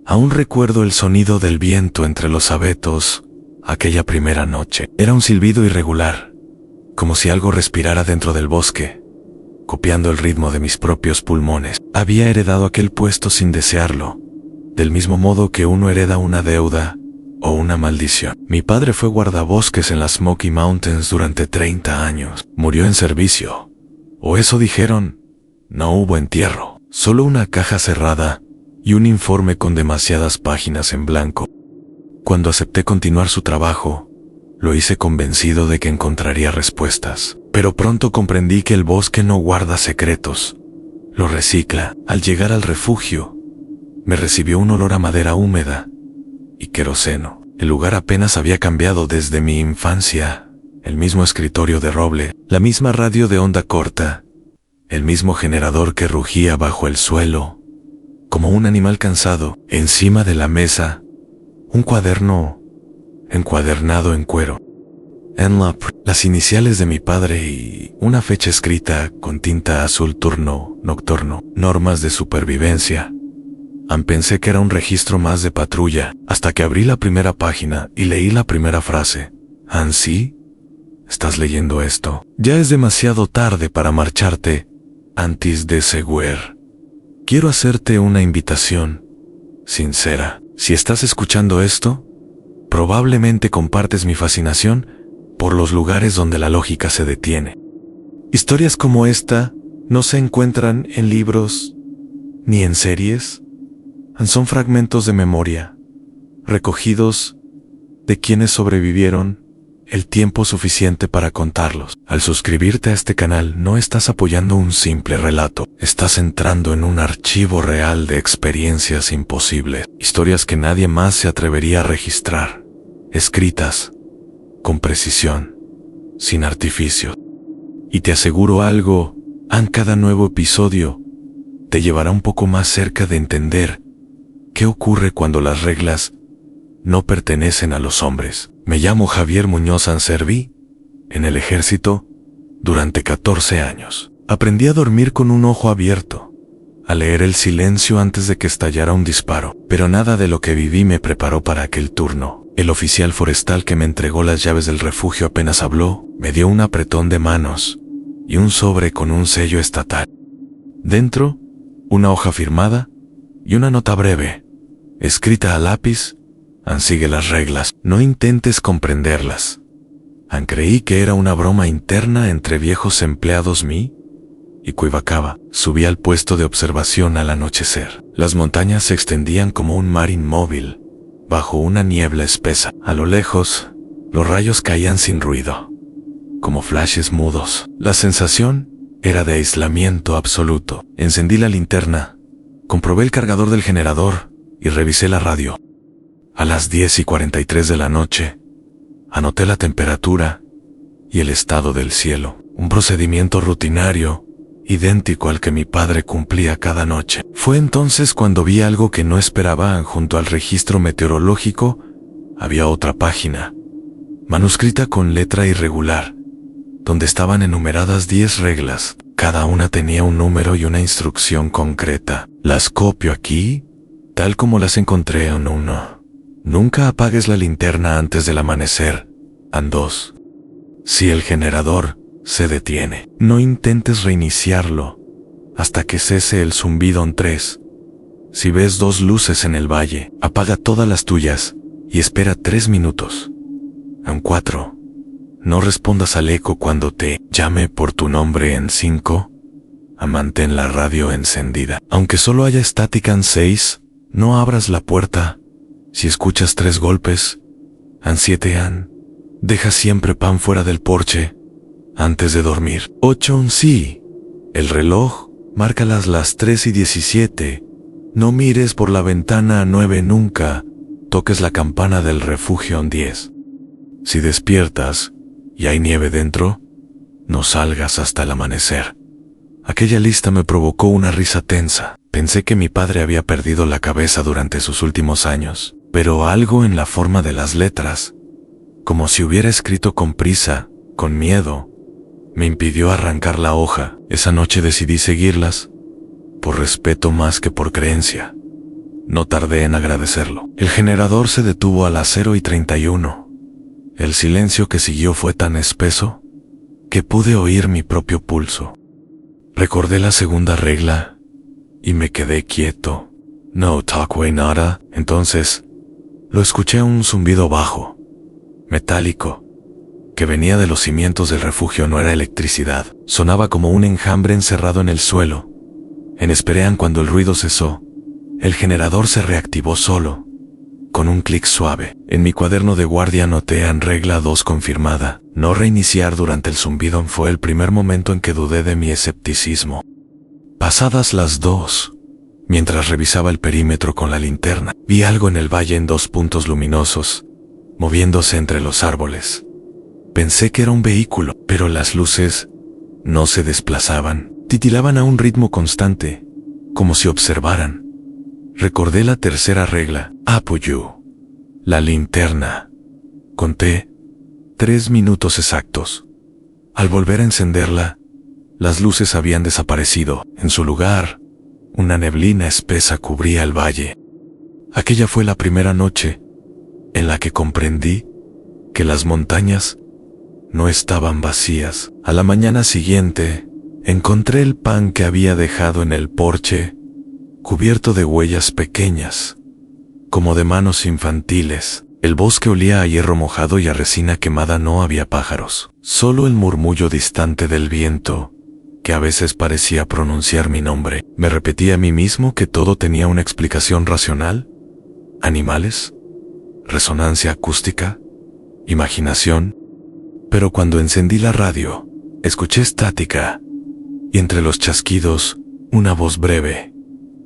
Aún recuerdo el sonido del viento entre los abetos aquella primera noche. Era un silbido irregular, como si algo respirara dentro del bosque, copiando el ritmo de mis propios pulmones. Había heredado aquel puesto sin desearlo, del mismo modo que uno hereda una deuda o una maldición. Mi padre fue guardabosques en las Smoky Mountains durante 30 años. Murió en servicio, o eso dijeron. No hubo entierro, solo una caja cerrada y un informe con demasiadas páginas en blanco. Cuando acepté continuar su trabajo, lo hice convencido de que encontraría respuestas. Pero pronto comprendí que el bosque no guarda secretos, lo recicla. Al llegar al refugio, me recibió un olor a madera húmeda y queroseno. El lugar apenas había cambiado desde mi infancia. El mismo escritorio de roble, la misma radio de onda corta, el mismo generador que rugía bajo el suelo, como un animal cansado. Encima de la mesa, un cuaderno encuadernado en cuero. NLAP, las iniciales de mi padre y una fecha escrita con tinta azul turno nocturno. Normas de supervivencia. Pensé que era un registro más de patrulla, hasta que abrí la primera página y leí la primera frase. ¿Sí? ¿Estás leyendo esto? Ya es demasiado tarde para marcharte antes de seguir. Quiero hacerte una invitación sincera. Si estás escuchando esto, probablemente compartes mi fascinación por los lugares donde la lógica se detiene. Historias como esta no se encuentran en libros ni en series. Son fragmentos de memoria, recogidos de quienes sobrevivieron el tiempo suficiente para contarlos. Al suscribirte a este canal no estás apoyando un simple relato, estás entrando en un archivo real de experiencias imposibles, historias que nadie más se atrevería a registrar, escritas con precisión, sin artificios. Y te aseguro algo, cada nuevo episodio te llevará un poco más cerca de entender qué ocurre cuando las reglas no pertenecen a los hombres. Me llamo Javier Muñoz Anservi. En el ejército, durante 14 años. Aprendí a dormir con un ojo abierto, a leer el silencio antes de que estallara un disparo. Pero nada de lo que viví me preparó para aquel turno. El oficial forestal que me entregó las llaves del refugio apenas habló, me dio un apretón de manos y un sobre con un sello estatal. Dentro, una hoja firmada y una nota breve, escrita a lápiz. Sigue las reglas, no intentes comprenderlas. Creí que era una broma interna entre viejos empleados y Cuivacaba. Subí al puesto de observación al anochecer. Las montañas se extendían como un mar inmóvil, bajo una niebla espesa. A lo lejos, los rayos caían sin ruido, como flashes mudos. La sensación era de aislamiento absoluto. Encendí la linterna, comprobé el cargador del generador y revisé la radio. A las 10:43 de la noche, anoté la temperatura y el estado del cielo, un procedimiento rutinario, idéntico al que mi padre cumplía cada noche. Fue entonces cuando vi algo que no esperaba. Junto al registro meteorológico había otra página, manuscrita con letra irregular, donde estaban enumeradas 10 reglas. Cada una tenía un número y una instrucción concreta. Las copio aquí, tal como las encontré en 1. Nunca apagues la linterna antes del amanecer. 2. Si el generador se detiene, no intentes reiniciarlo hasta que cese el zumbido. 3. Si ves 2 luces en el valle, apaga todas las tuyas y espera 3 minutos. 4. No respondas al eco cuando te llame por tu nombre. 5. Mantén la radio encendida, aunque solo haya estática. 6. No abras la puerta si escuchas 3 golpes. 7. Deja siempre pan fuera del porche antes de dormir. 8. Sí, el reloj marca las 3:17. No mires por la ventana. 9. Nunca toques la campana del refugio. 10. Si despiertas y hay nieve dentro, no salgas hasta el amanecer. Aquella lista me provocó una risa tensa. Pensé que mi padre había perdido la cabeza durante sus últimos años, pero algo en la forma de las letras, como si hubiera escrito con prisa, con miedo, me impidió arrancar la hoja. Esa noche decidí seguirlas, por respeto más que por creencia. No tardé en agradecerlo. El generador se detuvo a las 0:31. El silencio que siguió fue tan espeso que pude oír mi propio pulso. Recordé la segunda regla y me quedé quieto. No talkway nada. Entonces, lo escuché un zumbido bajo, metálico, que venía de los cimientos del refugio. No era electricidad. Sonaba como un enjambre encerrado en el suelo. Esperé cuando el ruido cesó. El generador se reactivó solo, con un clic suave. En mi cuaderno de guardia anoté en regla 2 confirmada. No reiniciar durante el zumbido. Fue el primer momento en que dudé de mi escepticismo. Pasadas las 2, mientras revisaba el perímetro con la linterna, vi algo en el valle en 2 puntos luminosos, moviéndose entre los árboles. Pensé que era un vehículo, pero las luces no se desplazaban. Titilaban a un ritmo constante, como si observaran. Recordé la tercera regla, apoyo. La linterna. Conté 3 minutos exactos. Al volver a encenderla, las luces habían desaparecido. En su lugar, una neblina espesa cubría el valle. Aquella fue la primera noche en la que comprendí que las montañas no estaban vacías. A la mañana siguiente, encontré el pan que había dejado en el porche, cubierto de huellas pequeñas, como de manos infantiles. El bosque olía a hierro mojado y a resina quemada. No había pájaros, solo el murmullo distante del viento, que a veces parecía pronunciar mi nombre. Me repetí a mí mismo que todo tenía una explicación racional. Animales, resonancia acústica, imaginación. Pero cuando encendí la radio, escuché estática, y entre los chasquidos, una voz breve,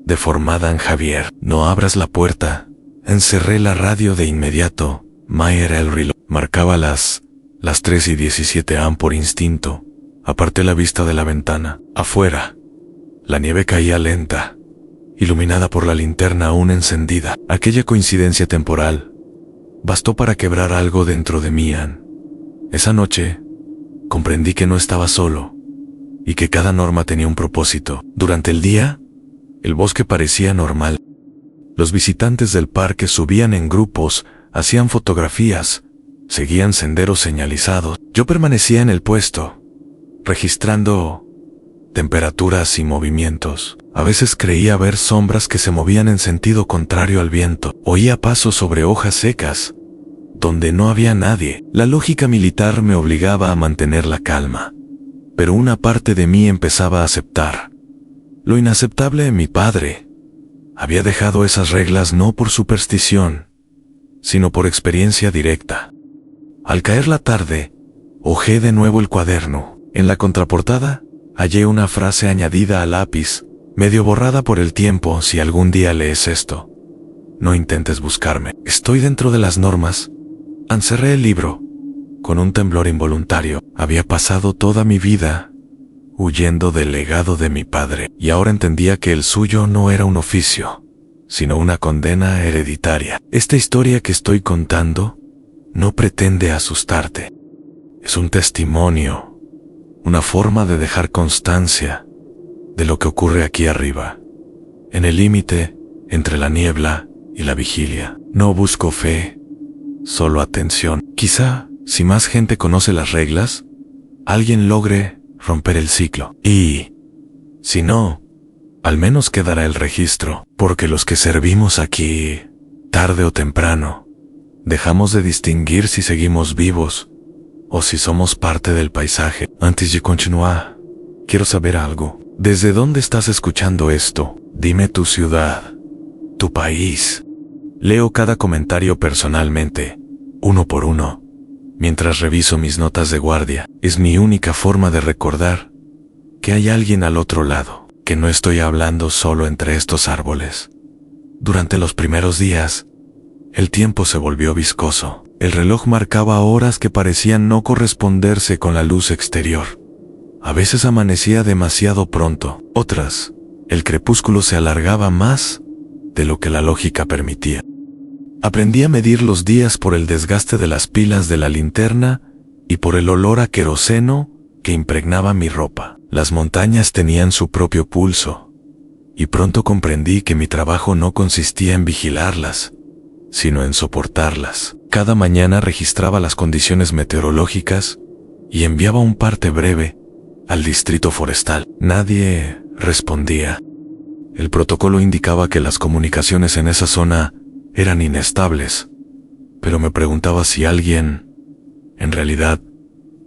deformada en Javier. No abras la puerta. Encerré la radio de inmediato. Mayer el reloj marcaba las 3:17 am por instinto. Aparté la vista de la ventana. Afuera, la nieve caía lenta, iluminada por la linterna aún encendida. Aquella coincidencia temporal bastó para quebrar algo dentro de mí. Esa noche, comprendí que no estaba solo, y que cada norma tenía un propósito. Durante el día, el bosque parecía normal. Los visitantes del parque subían en grupos, hacían fotografías, seguían senderos señalizados. Yo permanecía en el puesto, registrando temperaturas y movimientos. A veces creía ver sombras que se movían en sentido contrario al viento. Oía pasos sobre hojas secas, donde no había nadie. La lógica militar me obligaba a mantener la calma, pero una parte de mí empezaba a aceptar lo inaceptable de mi padre. Había dejado esas reglas no por superstición, sino por experiencia directa. Al caer la tarde, hojeé de nuevo el cuaderno. En la contraportada, hallé una frase añadida a lápiz, medio borrada por el tiempo. Si algún día lees esto, no intentes buscarme. Estoy dentro de las normas. Encerré el libro. Con un temblor involuntario, había pasado toda mi vida huyendo del legado de mi padre, y ahora entendía que el suyo no era un oficio, sino una condena hereditaria. Esta historia que estoy contando no pretende asustarte. Es un testimonio, una forma de dejar constancia de lo que ocurre aquí arriba, en el límite entre la niebla y la vigilia. No busco fe, solo atención. Quizá, si más gente conoce las reglas, alguien logre romper el ciclo. Y, si no, al menos quedará el registro, porque los que servimos aquí, tarde o temprano, dejamos de distinguir si seguimos vivos o si somos parte del paisaje. Antes de continuar, quiero saber algo. ¿Desde dónde estás escuchando esto? Dime tu ciudad, tu país. Leo cada comentario personalmente, uno por uno, mientras reviso mis notas de guardia. Es mi única forma de recordar que hay alguien al otro lado, que no estoy hablando solo entre estos árboles. Durante los primeros días, el tiempo se volvió viscoso. El reloj marcaba horas que parecían no corresponderse con la luz exterior. A veces amanecía demasiado pronto, otras, el crepúsculo se alargaba más de lo que la lógica permitía. Aprendí a medir los días por el desgaste de las pilas de la linterna y por el olor a queroseno que impregnaba mi ropa. Las montañas tenían su propio pulso, y pronto comprendí que mi trabajo no consistía en vigilarlas, sino en soportarlas. Cada mañana registraba las condiciones meteorológicas y enviaba un parte breve al distrito forestal. Nadie respondía. El protocolo indicaba que las comunicaciones en esa zona eran inestables, pero me preguntaba si alguien, en realidad,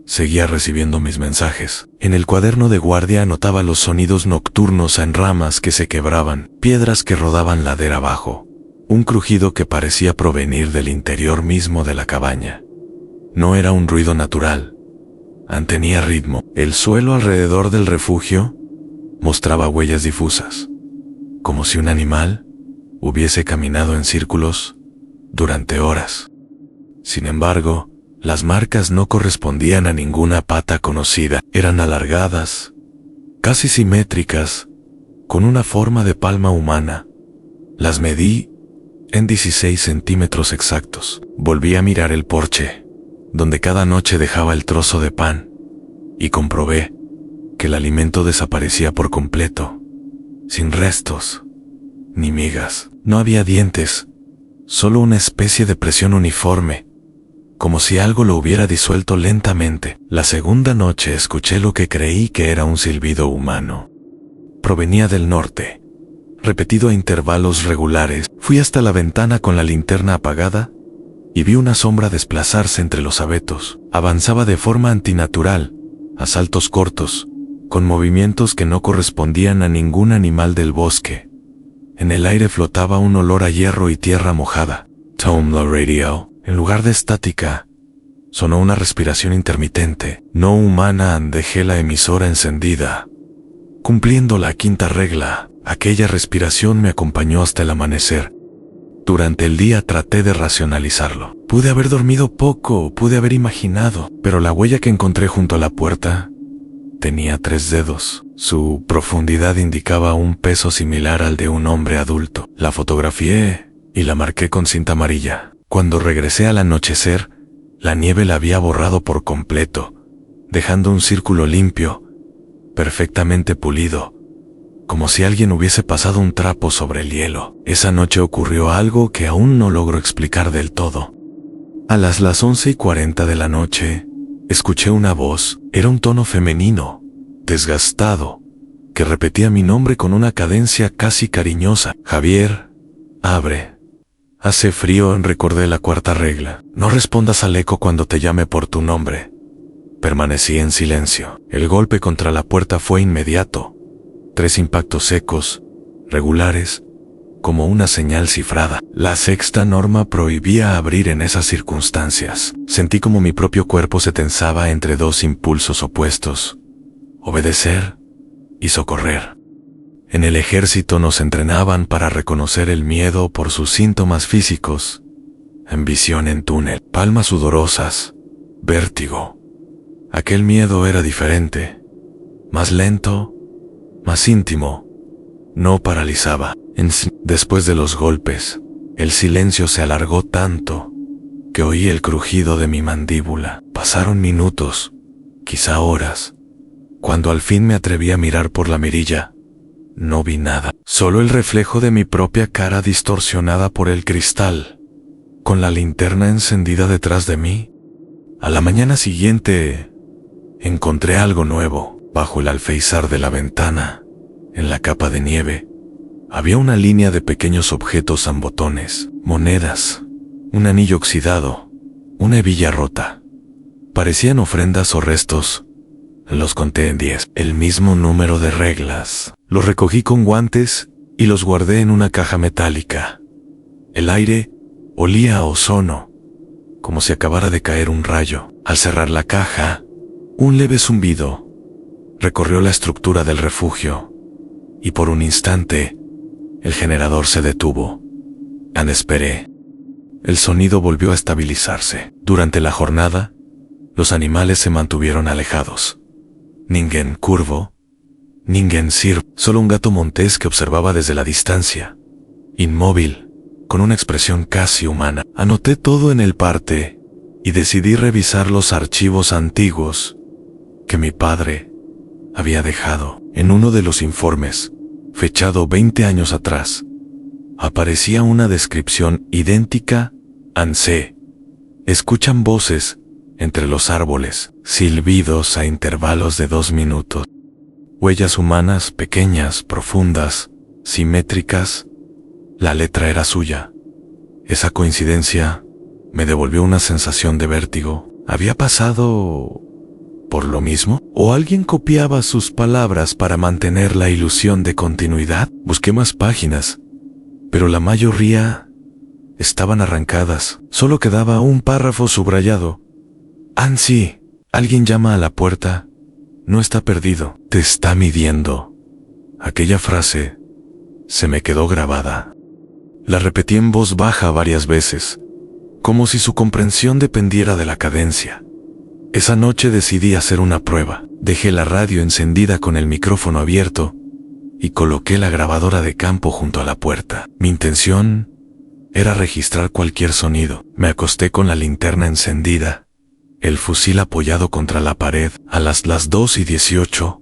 seguía recibiendo mis mensajes. En el cuaderno de guardia anotaba los sonidos nocturnos en ramas que se quebraban, piedras que rodaban ladera abajo, un crujido que parecía provenir del interior mismo de la cabaña. No era un ruido natural, tenía ritmo. El suelo alrededor del refugio mostraba huellas difusas, como si un animal hubiese caminado en círculos durante horas. Sin embargo, las marcas no correspondían a ninguna pata conocida. Eran alargadas, casi simétricas, con una forma de palma humana. Las medí en 16 centímetros exactos. Volví a mirar el porche, donde cada noche dejaba el trozo de pan, y comprobé que el alimento desaparecía por completo, sin restos ni migas. No había dientes, solo una especie de presión uniforme, como si algo lo hubiera disuelto lentamente. La segunda noche escuché lo que creí que era un silbido humano. Provenía del norte, repetido a intervalos regulares. Fui hasta la ventana con la linterna apagada y vi una sombra desplazarse entre los abetos. Avanzaba de forma antinatural, a saltos cortos, con movimientos que no correspondían a ningún animal del bosque. En el aire flotaba un olor a hierro y tierra mojada. Tome la radio. En lugar de estática, sonó una respiración intermitente, no humana. Dejé la emisora encendida. Cumpliendo la quinta regla, aquella respiración me acompañó hasta el amanecer. Durante el día traté de racionalizarlo. Pude haber dormido poco, pude haber imaginado, pero la huella que encontré junto a la puerta tenía 3 dedos. Su profundidad indicaba un peso similar al de un hombre adulto. La fotografié y la marqué con cinta amarilla. Cuando regresé al anochecer, la nieve la había borrado por completo, dejando un círculo limpio, perfectamente pulido, como si alguien hubiese pasado un trapo sobre el hielo. Esa noche ocurrió algo que aún no logro explicar del todo. A las 11:40 de la noche, escuché una voz. Era un tono femenino, desgastado, que repetía mi nombre con una cadencia casi cariñosa. Javier, abre. Hace frío. Recordé la cuarta regla. No respondas al eco cuando te llame por tu nombre. Permanecí en silencio. El golpe contra la puerta fue inmediato. 3 impactos secos, regulares, como una señal cifrada. La sexta norma prohibía abrir en esas circunstancias. Sentí como mi propio cuerpo se tensaba entre 2 impulsos opuestos: obedecer y socorrer. En el ejército nos entrenaban para reconocer el miedo por sus síntomas físicos: en visión en túnel, palmas sudorosas, vértigo. Aquel miedo era diferente, más lento, más íntimo. No paralizaba. Después de los golpes, el silencio se alargó tanto que oí el crujido de mi mandíbula. Pasaron minutos, quizá horas. Cuando al fin me atreví a mirar por la mirilla, no vi nada, solo el reflejo de mi propia cara distorsionada por el cristal, con la linterna encendida detrás de mí. A la mañana siguiente, encontré algo nuevo. Bajo el alféizar de la ventana, en la capa de nieve, había una línea de pequeños objetos zambotones, monedas, un anillo oxidado, una hebilla rota. Parecían ofrendas o restos. Los conté en 10, el mismo número de reglas. Los recogí con guantes y los guardé en una caja metálica. El aire olía a ozono, como si acabara de caer un rayo. Al cerrar la caja, un leve zumbido recorrió la estructura del refugio, y por un instante, el generador se detuvo. Esperé. El sonido volvió a estabilizarse. Durante la jornada, los animales se mantuvieron alejados. Ningún curvo, ningún ciervo, solo un gato montés que observaba desde la distancia, inmóvil, con una expresión casi humana. Anoté todo en el parte y decidí revisar los archivos antiguos que mi padre había dejado. En uno de los informes fechado 20 años atrás. Aparecía una descripción idéntica. ANSE. Escuchan voces entre los árboles, silbidos a intervalos de 2 minutos. Huellas humanas pequeñas, profundas, simétricas. La letra era suya. Esa coincidencia me devolvió una sensación de vértigo. ¿Había pasado por lo mismo? ¿O alguien copiaba sus palabras para mantener la ilusión de continuidad? Busqué más páginas, pero la mayoría estaban arrancadas. Solo quedaba un párrafo subrayado. ANSI, alguien llama a la puerta. No está perdido, te está midiendo. Aquella frase se me quedó grabada. La repetí en voz baja varias veces, como si su comprensión dependiera de la cadencia. Esa noche decidí hacer una prueba. Dejé la radio encendida con el micrófono abierto y coloqué la grabadora de campo junto a la puerta. Mi intención era registrar cualquier sonido. Me acosté con la linterna encendida, el fusil apoyado contra la pared. A las 2:18,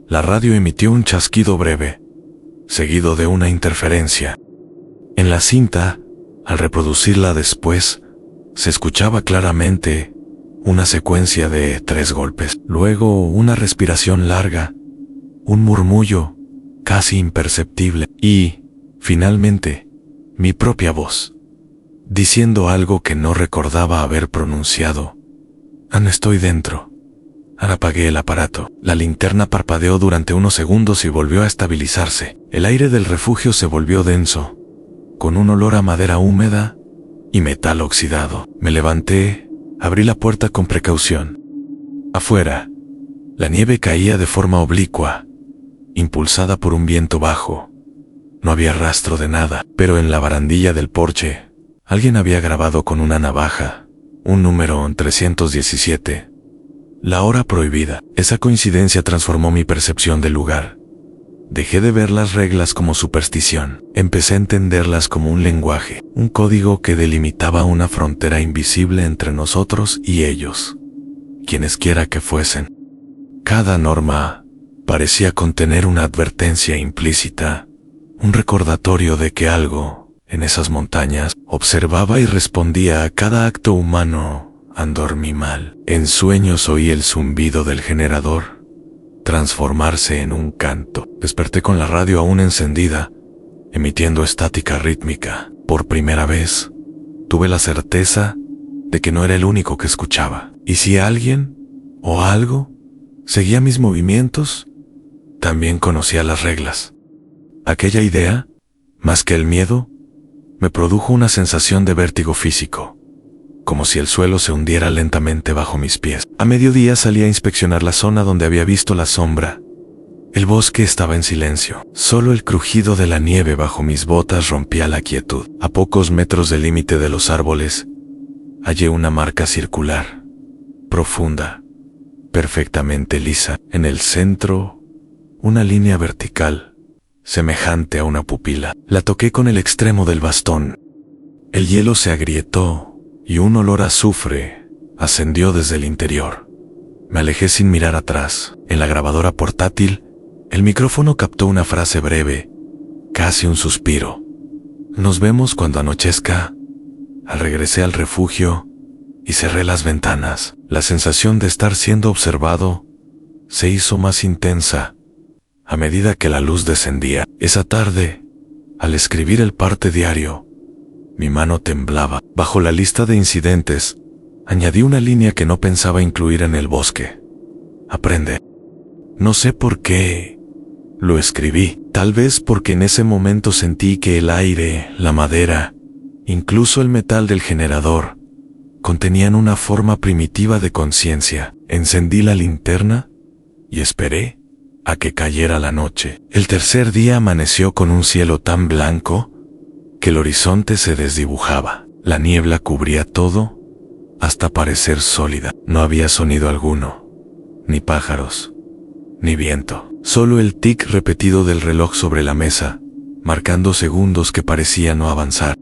la radio emitió un chasquido breve, seguido de una interferencia. En la cinta, al reproducirla después, se escuchaba claramente una secuencia de 3 golpes, luego una respiración larga, un murmullo casi imperceptible y, finalmente, mi propia voz, diciendo algo que no recordaba haber pronunciado. Estoy dentro. Apagué el aparato. La linterna parpadeó durante unos segundos y volvió a estabilizarse. El aire del refugio se volvió denso, con un olor a madera húmeda y metal oxidado. Me levanté, abrí la puerta con precaución. Afuera, la nieve caía de forma oblicua, impulsada por un viento bajo. No había rastro de nada, pero en la barandilla del porche, alguien había grabado con una navaja un número 317. La hora prohibida. Esa coincidencia transformó mi percepción del lugar. Dejé de ver las reglas como superstición. Empecé a entenderlas como un lenguaje, un código que delimitaba una frontera invisible entre nosotros y ellos, quienesquiera que fuesen. Cada norma parecía contener una advertencia implícita, un recordatorio de que algo, en esas montañas, observaba y respondía a cada acto humano. Dormí mal. En sueños oí el zumbido del generador transformarse en un canto. Desperté con la radio aún encendida, emitiendo estática rítmica. Por primera vez, tuve la certeza de que no era el único que escuchaba. Y si alguien o algo seguía mis movimientos, también conocía las reglas. Aquella idea, más que el miedo, me produjo una sensación de vértigo físico, como si el suelo se hundiera lentamente bajo mis pies. A mediodía salí a inspeccionar la zona donde había visto la sombra. El bosque estaba en silencio. Solo el crujido de la nieve bajo mis botas rompía la quietud. A pocos metros del límite de los árboles, hallé una marca circular, profunda, perfectamente lisa. En el centro, una línea vertical, semejante a una pupila. La toqué con el extremo del bastón. El hielo se agrietó y un olor a azufre ascendió desde el interior. Me alejé sin mirar atrás. En la grabadora portátil, el micrófono captó una frase breve, casi un suspiro. Nos vemos cuando anochezca. Regresé al refugio y cerré las ventanas. La sensación de estar siendo observado se hizo más intensa a medida que la luz descendía. Esa tarde, al escribir el parte diario, mi mano temblaba. Bajo la lista de incidentes, añadí una línea que no pensaba incluir en el bosque. Aprende. No sé por qué lo escribí. Tal vez porque en ese momento sentí que el aire, la madera, incluso el metal del generador, contenían una forma primitiva de conciencia. Encendí la linterna y esperé a que cayera la noche. El tercer día amaneció con un cielo tan blanco que el horizonte se desdibujaba. La niebla cubría todo hasta parecer sólida. No había sonido alguno, ni pájaros, ni viento. Solo el tic repetido del reloj sobre la mesa, marcando segundos que parecían no avanzar.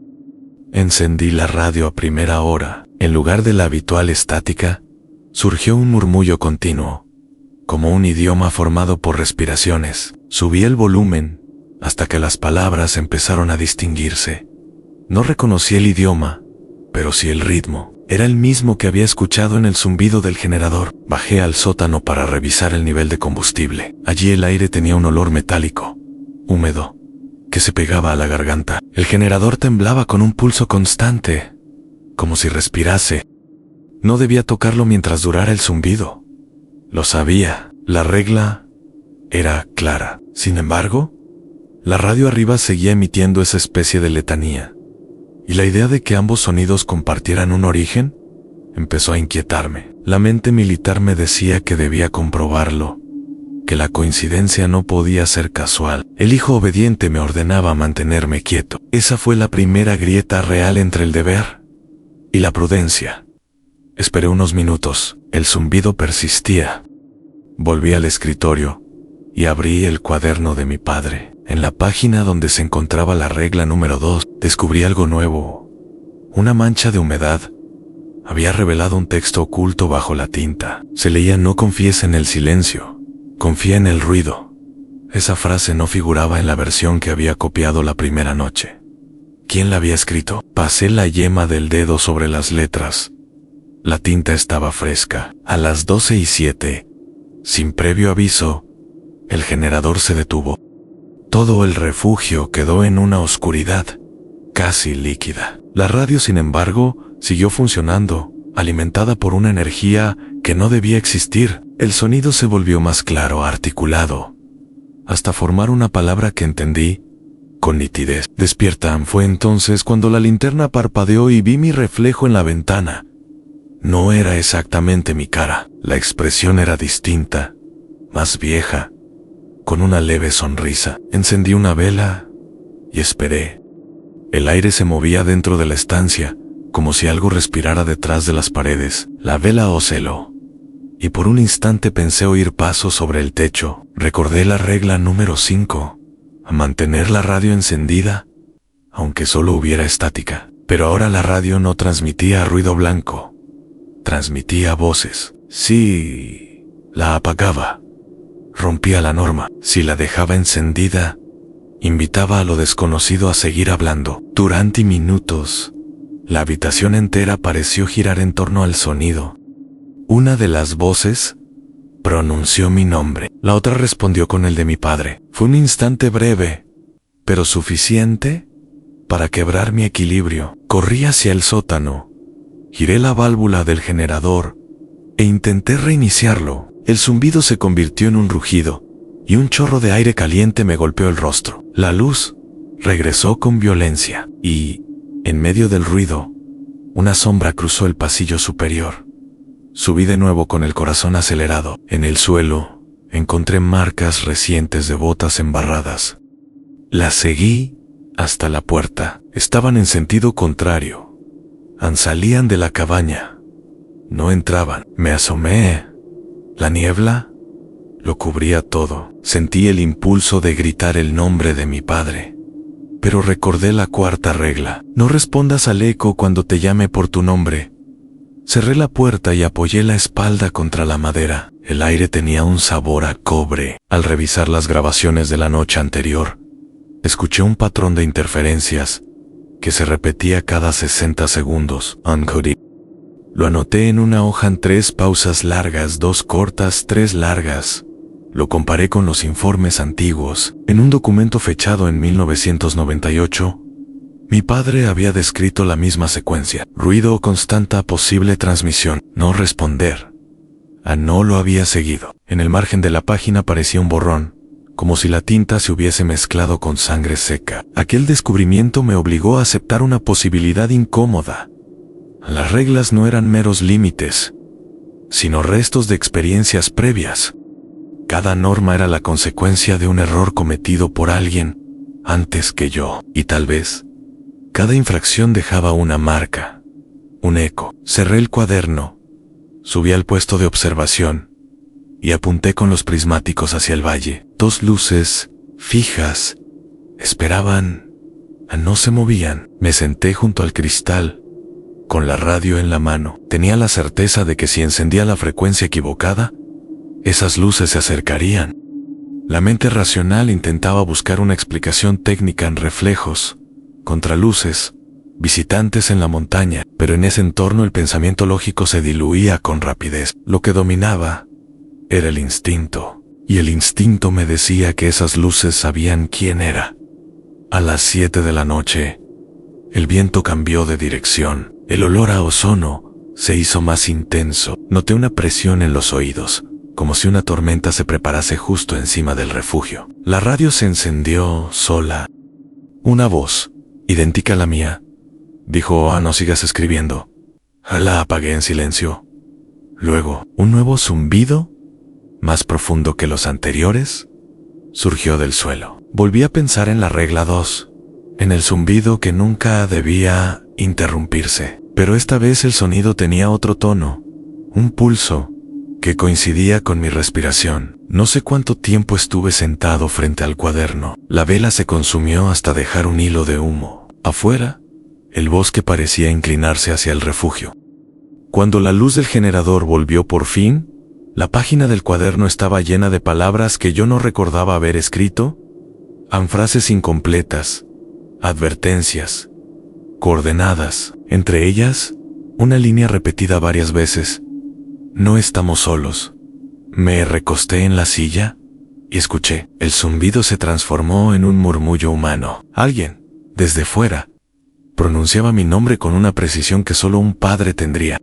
Encendí la radio a primera hora. En lugar de la habitual estática, surgió un murmullo continuo, como un idioma formado por respiraciones. Subí el volumen hasta que las palabras empezaron a distinguirse. No reconocí el idioma, pero sí el ritmo. Era el mismo que había escuchado en el zumbido del generador. Bajé al sótano para revisar el nivel de combustible. Allí el aire tenía un olor metálico, húmedo, que se pegaba a la garganta. El generador temblaba con un pulso constante, como si respirase. No debía tocarlo mientras durara el zumbido. Lo sabía, la regla era clara. Sin embargo, la radio arriba seguía emitiendo esa especie de letanía. Y la idea de que ambos sonidos compartieran un origen empezó a inquietarme. La mente militar me decía que debía comprobarlo, que la coincidencia no podía ser casual. El hijo obediente me ordenaba mantenerme quieto. Esa fue la primera grieta real entre el deber y la prudencia. Esperé unos minutos. El zumbido persistía. Volví al escritorio y abrí el cuaderno de mi padre. En la página donde se encontraba la regla número 2, descubrí algo nuevo. Una mancha de humedad había revelado un texto oculto bajo la tinta. Se leía: no confíes en el silencio, confía en el ruido. Esa frase no figuraba en la versión que había copiado la primera noche. ¿Quién la había escrito? Pasé la yema del dedo sobre las letras. La tinta estaba fresca. A las 12:07, sin previo aviso, el generador se detuvo. Todo el refugio quedó en una oscuridad casi líquida. La radio, sin embargo, siguió funcionando, alimentada por una energía que no debía existir. El sonido se volvió más claro, articulado, hasta formar una palabra que entendí con nitidez. Despierta. Fue entonces cuando la linterna parpadeó y vi mi reflejo en la ventana. No era exactamente mi cara. La expresión era distinta, más vieja, con una leve sonrisa. Encendí una vela y esperé. El aire se movía dentro de la estancia, como si algo respirara detrás de las paredes. La vela osciló, y por un instante pensé oír pasos sobre el techo. Recordé la regla número 5, a mantener la radio encendida, aunque solo hubiera estática. Pero ahora la radio no transmitía ruido blanco, transmitía voces. Si la apagaba, rompía la norma. Si la dejaba encendida, invitaba a lo desconocido a seguir hablando. Durante minutos, la habitación entera pareció girar en torno al sonido. Una de las voces pronunció mi nombre. La otra respondió con el de mi padre. Fue un instante breve, pero suficiente para quebrar mi equilibrio. Corrí hacia el sótano, giré la válvula del generador e intenté reiniciarlo. El zumbido se convirtió en un rugido, y un chorro de aire caliente me golpeó el rostro. La luz regresó con violencia, y, en medio del ruido, una sombra cruzó el pasillo superior. Subí de nuevo con el corazón acelerado. En el suelo encontré marcas recientes de botas embarradas. Las seguí hasta la puerta. Estaban en sentido contrario. Salían de la cabaña. No entraban. Me asomé. La niebla lo cubría todo. Sentí el impulso de gritar el nombre de mi padre, pero recordé la cuarta regla: no respondas al eco cuando te llame por tu nombre. Cerré la puerta y apoyé la espalda contra la madera. El aire tenía un sabor a cobre. Al revisar las grabaciones de la noche anterior, escuché un patrón de interferencias que se repetía cada 60 segundos. Uncoding. Lo anoté en una hoja en 3 pausas largas, 2 cortas, 3 largas. Lo comparé con los informes antiguos. En un documento fechado en 1998, mi padre había descrito la misma secuencia. Ruido o constante, posible transmisión. No responder. No lo había seguido. En el margen de la página parecía un borrón, como si la tinta se hubiese mezclado con sangre seca. Aquel descubrimiento me obligó a aceptar una posibilidad incómoda. Las reglas no eran meros límites, sino restos de experiencias previas. Cada norma era la consecuencia de un error cometido por alguien antes que yo, y tal vez cada infracción dejaba una marca, un eco. Cerré el cuaderno, subí al puesto de observación y apunté con los prismáticos hacia el valle. 2 luces fijas esperaban, no se movían. Me senté junto al cristal, con la radio en la mano. Tenía la certeza de que si encendía la frecuencia equivocada, esas luces se acercarían. La mente racional intentaba buscar una explicación técnica en reflejos, contraluces, visitantes en la montaña, pero en ese entorno el pensamiento lógico se diluía con rapidez. Lo que dominaba era el instinto, y el instinto me decía que esas luces sabían quién era. A las 7 de la noche, el viento cambió de dirección. El olor a ozono se hizo más intenso. Noté una presión en los oídos, como si una tormenta se preparase justo encima del refugio. La radio se encendió sola. Una voz, idéntica a la mía, dijo: no sigas escribiendo. La apagué en silencio. Luego, un nuevo zumbido, más profundo que los anteriores, surgió del suelo. Volví a pensar en la regla 2, en el zumbido que nunca debía interrumpirse. Pero esta vez el sonido tenía otro tono, un pulso que coincidía con mi respiración. No sé cuánto tiempo estuve sentado frente al cuaderno. La vela se consumió hasta dejar un hilo de humo. Afuera, el bosque parecía inclinarse hacia el refugio. Cuando la luz del generador volvió por fin, la página del cuaderno estaba llena de palabras que yo no recordaba haber escrito, frases incompletas, advertencias, coordenadas. Entre ellas, una línea repetida varias veces: no estamos solos. Me recosté en la silla y escuché. El zumbido se transformó en un murmullo humano. Alguien, desde fuera, pronunciaba mi nombre con una precisión que solo un padre tendría.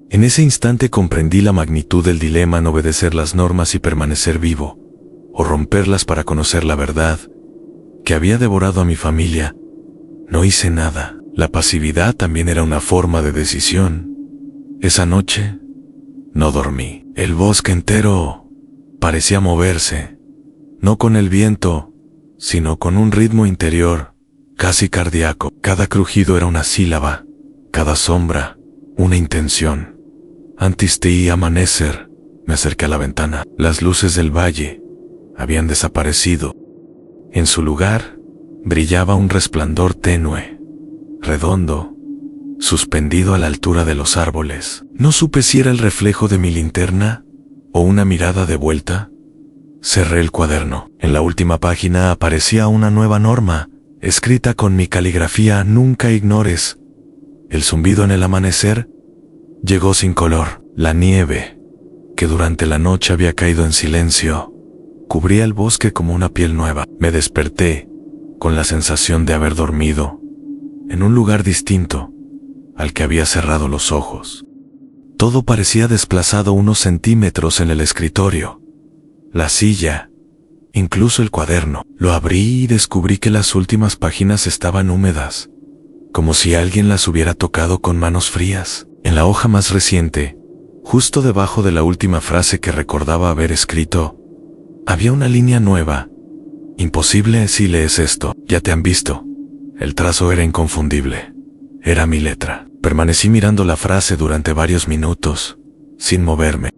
En ese instante comprendí la magnitud del dilema en obedecer las normas y permanecer vivo, o romperlas para conocer la verdad, que había devorado a mi familia. No hice nada. La pasividad también era una forma de decisión. Esa noche no dormí. El bosque entero parecía moverse, no con el viento, sino con un ritmo interior, casi cardíaco. Cada crujido era una sílaba, cada sombra, una intención. Antes de amanecer, me acerqué a la ventana. Las luces del valle habían desaparecido. En su lugar, brillaba un resplandor tenue, redondo, suspendido a la altura de los árboles. No supe si era el reflejo de mi linterna o una mirada de vuelta. Cerré el cuaderno. En la última página aparecía una nueva norma, escrita con mi caligrafía: nunca ignores. El zumbido en el amanecer llegó sin color. La nieve, que durante la noche había caído en silencio, cubría el bosque como una piel nueva. Me desperté con la sensación de haber dormido en un lugar distinto al que había cerrado los ojos. Todo parecía desplazado unos centímetros en el escritorio, la silla, incluso el cuaderno. Lo abrí y descubrí que las últimas páginas estaban húmedas, como si alguien las hubiera tocado con manos frías. En la hoja más reciente, justo debajo de la última frase que recordaba haber escrito, había una línea nueva. Imposible si lees esto. Ya te han visto. El trazo era inconfundible. Era mi letra. Permanecí mirando la frase durante varios minutos, sin moverme.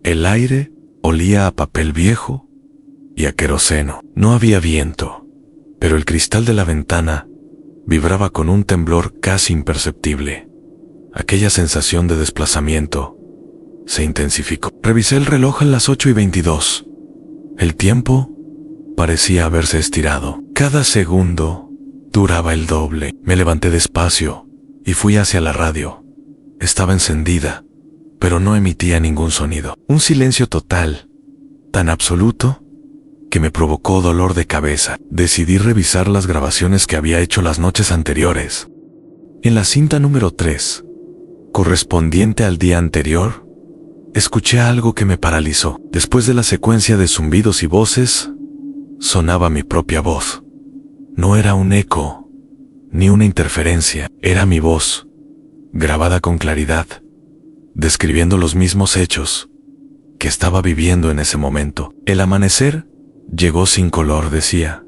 El aire olía a papel viejo y a queroseno. No había viento, pero el cristal de la ventana vibraba con un temblor casi imperceptible. Aquella sensación de desplazamiento se intensificó. Revisé el reloj a las 8:22. El tiempo parecía haberse estirado. Cada segundo duraba el doble. Me levanté despacio y fui hacia la radio. Estaba encendida, pero no emitía ningún sonido. Un silencio total, tan absoluto, que me provocó dolor de cabeza. Decidí revisar las grabaciones que había hecho las noches anteriores. En la cinta número 3, correspondiente al día anterior, escuché algo que me paralizó. Después de la secuencia de zumbidos y voces, sonaba mi propia voz. No era un eco, ni una interferencia. Era mi voz, grabada con claridad, describiendo los mismos hechos que estaba viviendo en ese momento. El amanecer llegó sin color, decía.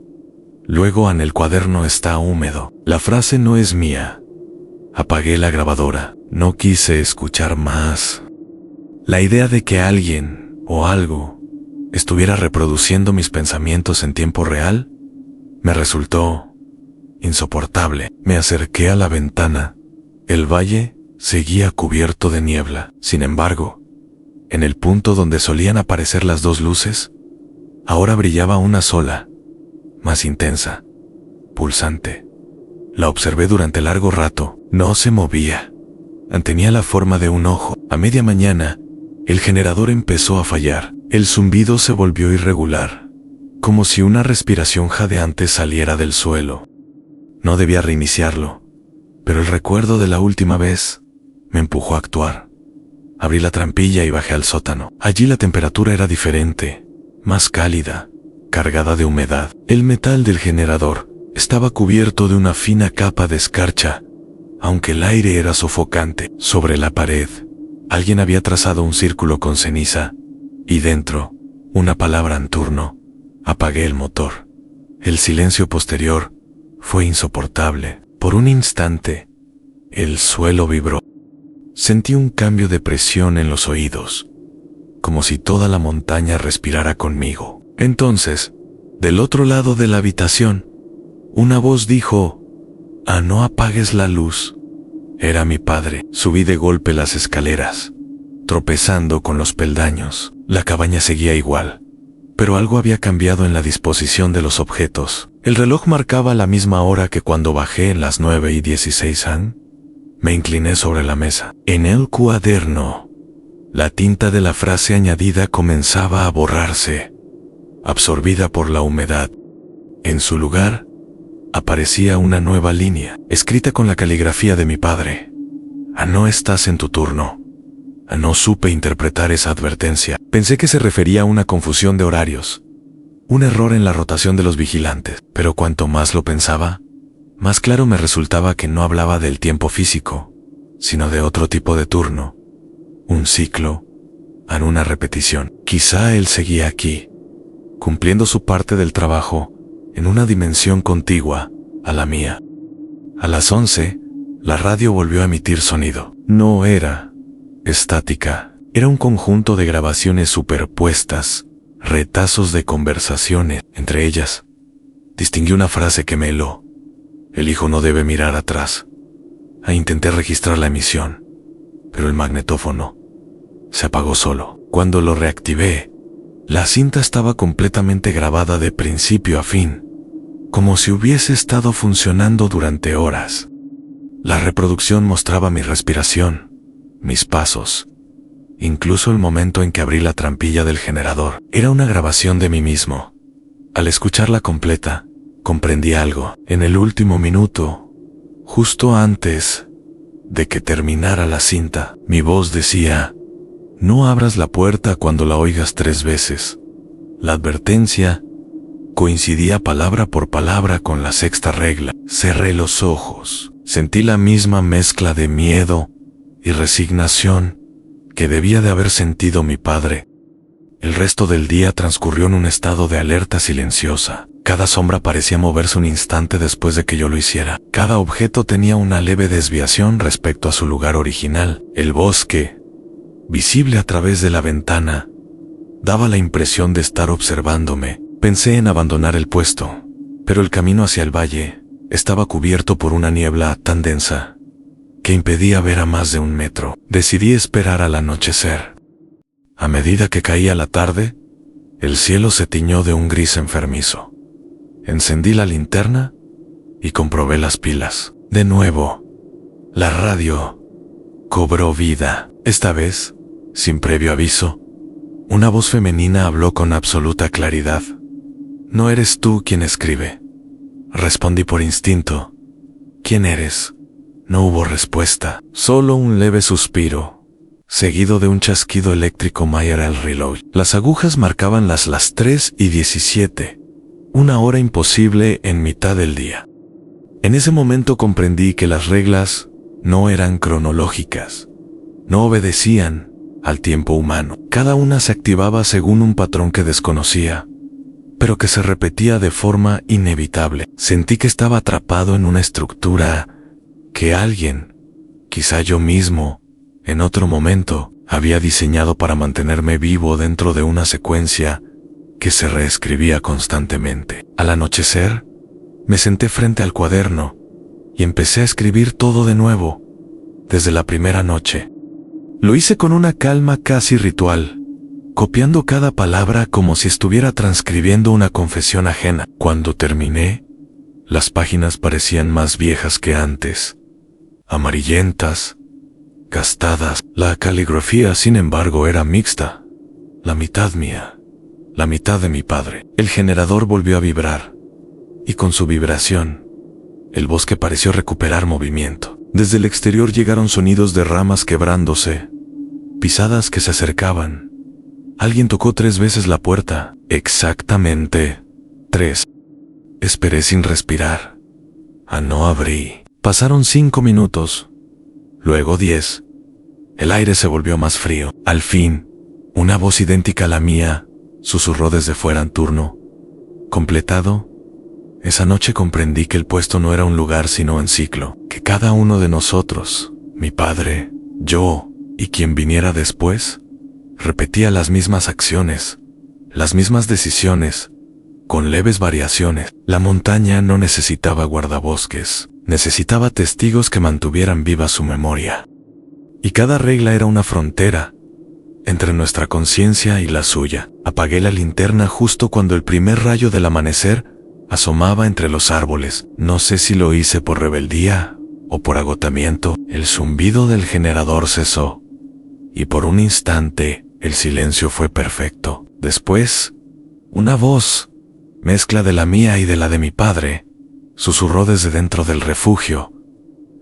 Luego en el cuaderno está húmedo. La frase no es mía. Apagué la grabadora. No quise escuchar más. La idea de que alguien o algo estuviera reproduciendo mis pensamientos en tiempo real me resultó insoportable. Me acerqué a la ventana. El valle seguía cubierto de niebla. Sin embargo, en el punto donde solían aparecer las dos luces, Ahora brillaba una sola, más intensa, pulsante. La observé durante largo rato. No se movía. Tenía la forma de un ojo. A media mañana, el generador empezó a fallar. El zumbido se volvió irregular, como si una respiración jadeante saliera del suelo. No debía reiniciarlo, pero el recuerdo de la última vez me empujó a actuar. Abrí la trampilla y bajé al sótano. Allí la temperatura era diferente, más cálida, cargada de humedad. El metal del generador estaba cubierto de una fina capa de escarcha, aunque el aire era sofocante. Sobre la pared, alguien había trazado un círculo con ceniza, y dentro, una palabra en turno. Apagué el motor. El silencio posterior fue insoportable. Por un instante, el suelo vibró. Sentí un cambio de presión en los oídos, como si toda la montaña respirara conmigo. Entonces, del otro lado de la habitación, una voz dijo: no apagues la luz. Era mi padre. Subí de golpe las escaleras, tropezando con los peldaños. La cabaña seguía igual, pero algo había cambiado en la disposición de los objetos. El reloj marcaba la misma hora que cuando bajé en las 9:16 am. Me incliné sobre la mesa. En el cuaderno, la tinta de la frase añadida comenzaba a borrarse, absorbida por la humedad. En su lugar, aparecía una nueva línea, escrita con la caligrafía de mi padre. No estás en tu turno. No supe interpretar esa advertencia. Pensé que se refería a una confusión de horarios, un error en la rotación de los vigilantes. Pero cuanto más lo pensaba, más claro me resultaba que no hablaba del tiempo físico, sino de otro tipo de turno, un ciclo, una repetición. Quizá él seguía aquí, cumpliendo su parte del trabajo, en una dimensión contigua a la mía. A las 11, la radio volvió a emitir sonido. No era estática, era un conjunto de grabaciones superpuestas, retazos de conversaciones. Entre ellas, distinguí una frase que me heló: el hijo no debe mirar atrás. Intenté registrar la emisión, pero el magnetófono se apagó solo. Cuando lo reactivé, la cinta estaba completamente grabada de principio a fin, como si hubiese estado funcionando durante horas. La reproducción mostraba mi respiración, mis pasos, incluso el momento en que abrí la trampilla del generador. Era una grabación de mí mismo. Al escucharla completa, comprendí algo. En el último minuto, justo antes de que terminara la cinta, mi voz decía: no abras la puerta cuando la oigas 3 veces. La advertencia coincidía palabra por palabra con la 6ª regla. Cerré los ojos. Sentí la misma mezcla de miedo y resignación que debía de haber sentido mi padre. El resto del día transcurrió en un estado de alerta silenciosa. Cada sombra parecía moverse un instante después de que yo lo hiciera. Cada objeto tenía una leve desviación respecto a su lugar original. El bosque, visible a través de la ventana, daba la impresión de estar observándome. Pensé en abandonar el puesto, pero el camino hacia el valle estaba cubierto por una niebla tan densa que impedía ver a más de 1 metro. Decidí esperar al anochecer. A medida que caía la tarde, el cielo se tiñó de un gris enfermizo. Encendí la linterna y comprobé las pilas. De nuevo, la radio cobró vida. Esta vez, sin previo aviso, una voz femenina habló con absoluta claridad. No eres tú quien escribe. Respondí por instinto. ¿Quién eres? No hubo respuesta, solo un leve suspiro, seguido de un chasquido eléctrico. Miré el reloj. Las agujas marcaban las 3:17, una hora imposible en mitad del día. En ese momento comprendí que las reglas no eran cronológicas, no obedecían al tiempo humano. Cada una se activaba según un patrón que desconocía, pero que se repetía de forma inevitable. Sentí que estaba atrapado en una estructura que alguien, quizá yo mismo, en otro momento, había diseñado para mantenerme vivo dentro de una secuencia que se reescribía constantemente. Al anochecer, me senté frente al cuaderno y empecé a escribir todo de nuevo, desde la primera noche. Lo hice con una calma casi ritual, copiando cada palabra como si estuviera transcribiendo una confesión ajena. Cuando terminé, las páginas parecían más viejas que antes, amarillentas, gastadas. La caligrafía, sin embargo, era mixta, la mitad mía, la mitad de mi padre. El generador volvió a vibrar, y con su vibración, el bosque pareció recuperar movimiento. Desde el exterior llegaron sonidos de ramas quebrándose, pisadas que se acercaban. Alguien tocó 3 veces la puerta, exactamente 3. Esperé sin respirar. No abrí. Pasaron 5 minutos, luego 10. El aire se volvió más frío. Al fin, una voz idéntica a la mía susurró desde fuera en turno completado. Esa noche comprendí que el puesto no era un lugar sino un ciclo, que cada uno de nosotros, mi padre, yo y quien viniera después, repetía las mismas acciones, las mismas decisiones, con leves variaciones. La montaña no necesitaba guardabosques, necesitaba testigos que mantuvieran viva su memoria. Y cada regla era una frontera entre nuestra conciencia y la suya. Apagué la linterna justo cuando el primer rayo del amanecer asomaba entre los árboles. No sé si lo hice por rebeldía o por agotamiento. El zumbido del generador cesó, y por un instante el silencio fue perfecto. Después, una voz, mezcla de la mía y de la de mi padre, susurró desde dentro del refugio: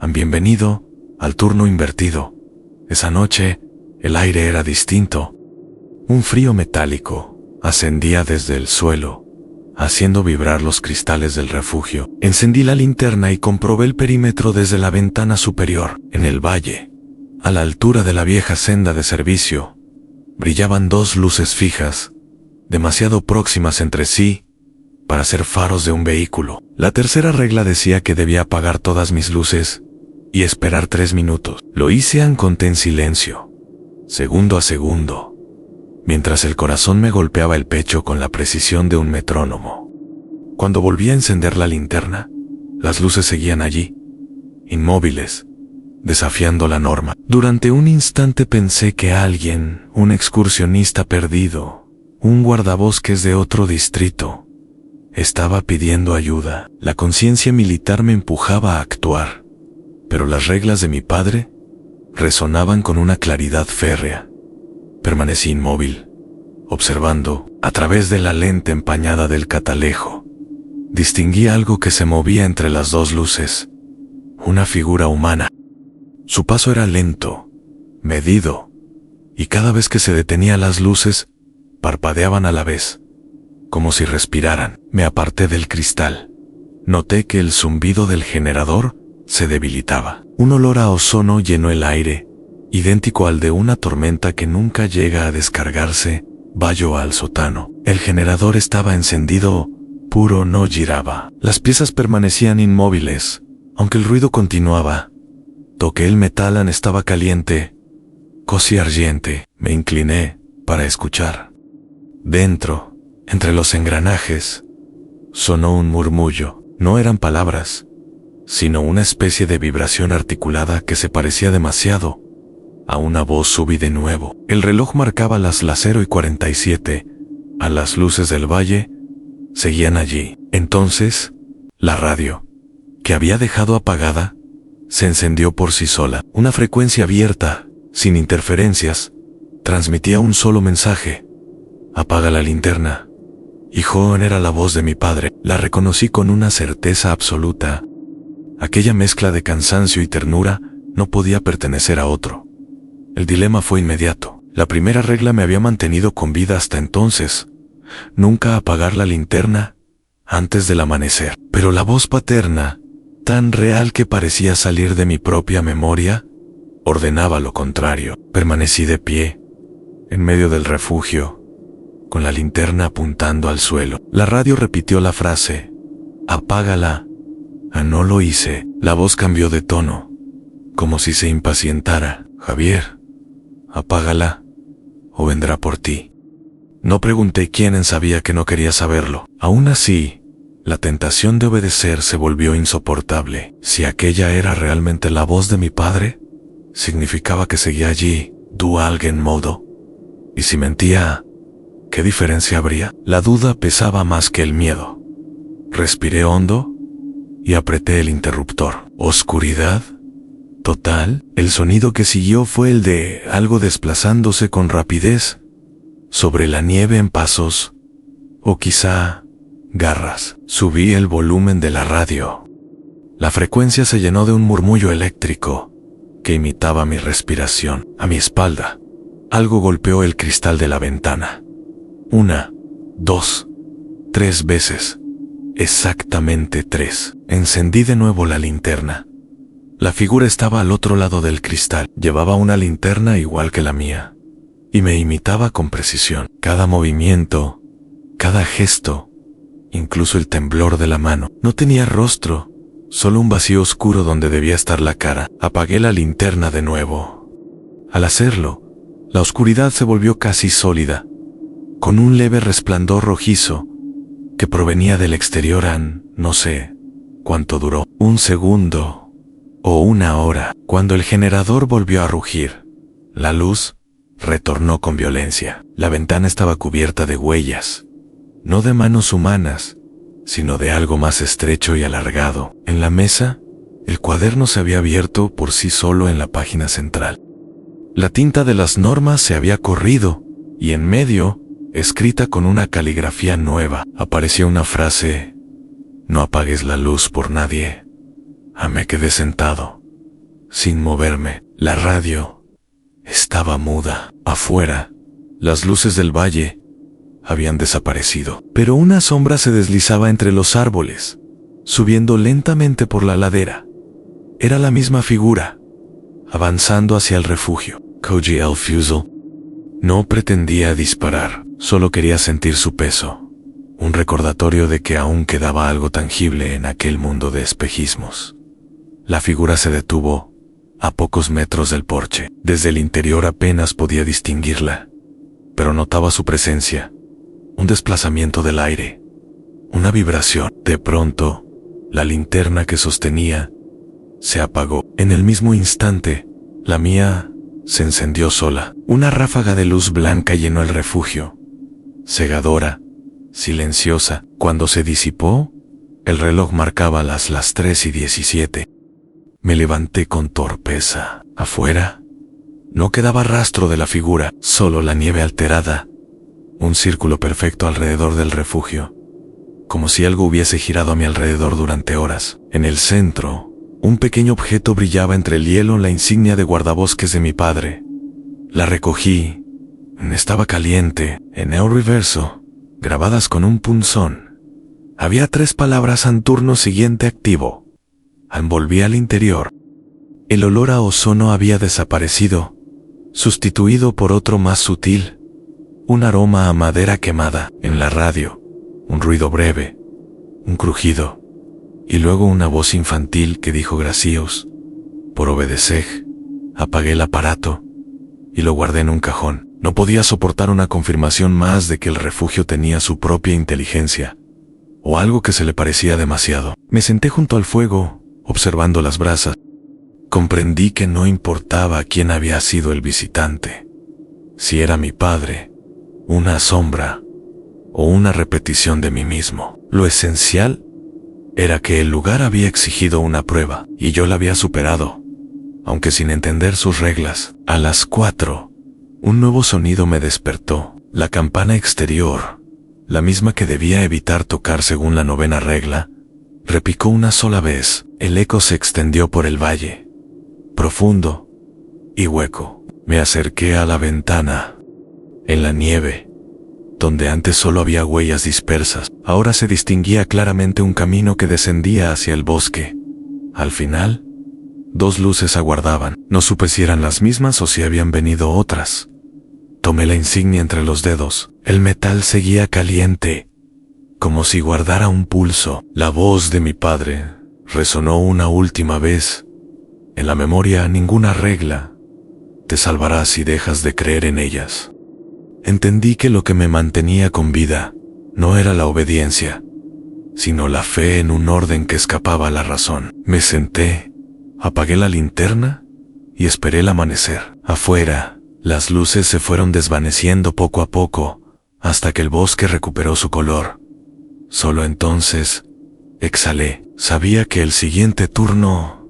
bienvenido al turno invertido. Esa noche, el aire era distinto. Un frío metálico ascendía desde el suelo, haciendo vibrar los cristales del refugio. Encendí la linterna y comprobé el perímetro desde la ventana superior. En el valle, a la altura de la vieja senda de servicio, brillaban 2 luces fijas, demasiado próximas entre sí para ser faros de un vehículo. La tercera regla decía que debía apagar todas mis luces y esperar 3 minutos. Lo hice, conté en silencio, segundo a segundo, mientras el corazón me golpeaba el pecho con la precisión de un metrónomo. Cuando volví a encender la linterna, las luces seguían allí, inmóviles, desafiando la norma. Durante un instante pensé que alguien, un excursionista perdido, un guardabosques de otro distrito, estaba pidiendo ayuda. La conciencia militar me empujaba a actuar, pero las reglas de mi padre resonaban con una claridad férrea. Permanecí inmóvil, observando. A través de la lente empañada del catalejo, distinguí algo que se movía entre las 2 luces. Una figura humana. Su paso era lento, medido, y cada vez que se detenía las luces, parpadeaban a la vez, como si respiraran. Me aparté del cristal. Noté que el zumbido del generador se debilitaba. Un olor a ozono llenó el aire, idéntico al de una tormenta que nunca llega a descargarse. Vayó al sótano. El generador estaba encendido, puro, no giraba. Las piezas permanecían inmóviles, aunque el ruido continuaba. Toqué el metal, estaba caliente, casi ardiente. Me incliné para escuchar. Dentro, entre los engranajes, sonó un murmullo. No eran palabras, sino una especie de vibración articulada que se parecía demasiado a una voz. Subí de nuevo. El reloj marcaba las 0:47. A las luces del valle seguían allí. Entonces, la radio, que había dejado apagada, se encendió por sí sola. Una frecuencia abierta, sin interferencias, transmitía un solo mensaje: apaga la linterna. Hijo, era la voz de mi padre. La reconocí con una certeza absoluta. Aquella mezcla de cansancio y ternura no podía pertenecer a otro. El dilema fue inmediato. La primera regla me había mantenido con vida hasta entonces: nunca apagar la linterna antes del amanecer. Pero la voz paterna, tan real que parecía salir de mi propia memoria, ordenaba lo contrario. Permanecí de pie, en medio del refugio, con la linterna apuntando al suelo. La radio repitió la frase: apágala. No lo hice. La voz cambió de tono, como si se impacientara. Javier, apágala, o vendrá por ti. No pregunté quién, sabía que no quería saberlo. Aún así, la tentación de obedecer se volvió insoportable. Si aquella era realmente la voz de mi padre, significaba que seguía allí, dual en modo, ¿Y si mentía? ¿Qué diferencia habría? La duda pesaba más que el miedo. Respiré hondo y apreté el interruptor. ¿Oscuridad? Total. El sonido que siguió fue el de algo desplazándose con rapidez sobre la nieve en pasos, o quizá garras. Subí el volumen de la radio. La frecuencia se llenó de un murmullo eléctrico que imitaba mi respiración. A mi espalda, algo golpeó el cristal de la ventana. 1, 2, 3 veces. Exactamente 3. Encendí de nuevo la linterna. La figura estaba al otro lado del cristal. Llevaba una linterna igual que la mía, y me imitaba con precisión. Cada movimiento, cada gesto, incluso el temblor de la mano. No tenía rostro, solo un vacío oscuro donde debía estar la cara. Apagué la linterna de nuevo. Al hacerlo, la oscuridad se volvió casi sólida, con un leve resplandor rojizo que provenía del exterior. No sé cuánto duró, 1 segundo o 1 hora. Cuando el generador volvió a rugir, la luz retornó con violencia. La ventana estaba cubierta de huellas, no de manos humanas, sino de algo más estrecho y alargado. En la mesa, el cuaderno se había abierto por sí solo en la página central. La tinta de las normas se había corrido, y en medio, escrita con una caligrafía nueva, aparecía una frase: no apagues la luz por nadie. Me quedé sentado, sin moverme. La radio estaba muda. Afuera, las luces del valle habían desaparecido, pero una sombra se deslizaba entre los árboles, subiendo lentamente por la ladera. Era la misma figura, avanzando hacia el refugio. Koji el Fusil. No pretendía disparar, solo quería sentir su peso, un recordatorio de que aún quedaba algo tangible en aquel mundo de espejismos. La figura se detuvo a pocos metros del porche. Desde el interior apenas podía distinguirla, pero notaba su presencia, un desplazamiento del aire, una vibración. De pronto, la linterna que sostenía se apagó. En el mismo instante, la mía se encendió sola. Una ráfaga de luz blanca llenó el refugio, cegadora, silenciosa. Cuando se disipó, el reloj marcaba las 3:17. Me levanté con torpeza. Afuera, no quedaba rastro de la figura, solo la nieve alterada, un círculo perfecto alrededor del refugio, como si algo hubiese girado a mi alrededor durante horas. En el centro, un pequeño objeto brillaba entre el hielo, la insignia de guardabosques de mi padre. La recogí. Estaba caliente. En el reverso, grabadas con un punzón, había 3 palabras: turno siguiente activo. Envolví al interior. El olor a ozono había desaparecido, sustituido por otro más sutil, un aroma a madera quemada. En la radio, un ruido breve, un crujido, y luego una voz infantil que dijo gracias. Por obedecer, apagué el aparato y lo guardé en un cajón. No podía soportar una confirmación más de que el refugio tenía su propia inteligencia, o algo que se le parecía demasiado. Me senté junto al fuego, observando las brasas. Comprendí que no importaba quién había sido el visitante, si era mi padre, una sombra, o una repetición de mí mismo. Lo esencial era que el lugar había exigido una prueba, y yo la había superado, aunque sin entender sus reglas. A las 4, un nuevo sonido me despertó. La campana exterior, la misma que debía evitar tocar según la 9ª regla, repicó una sola vez. El eco se extendió por el valle, profundo y hueco. Me acerqué a la ventana. En la nieve, donde antes solo había huellas dispersas, ahora se distinguía claramente un camino que descendía hacia el bosque. Al final, 2 luces aguardaban. No supe si eran las mismas o si habían venido otras. Tomé la insignia entre los dedos. El metal seguía caliente, como si guardara un pulso. La voz de mi padre resonó una última vez. En la memoria, ninguna regla te salvará si dejas de creer en ellas. Entendí que lo que me mantenía con vida no era la obediencia, sino la fe en un orden que escapaba a la razón. Me senté, apagué la linterna y esperé el amanecer. Afuera, Las luces se fueron desvaneciendo poco a poco, hasta que el bosque recuperó su color. Solo entonces exhalé. Sabía que el siguiente turno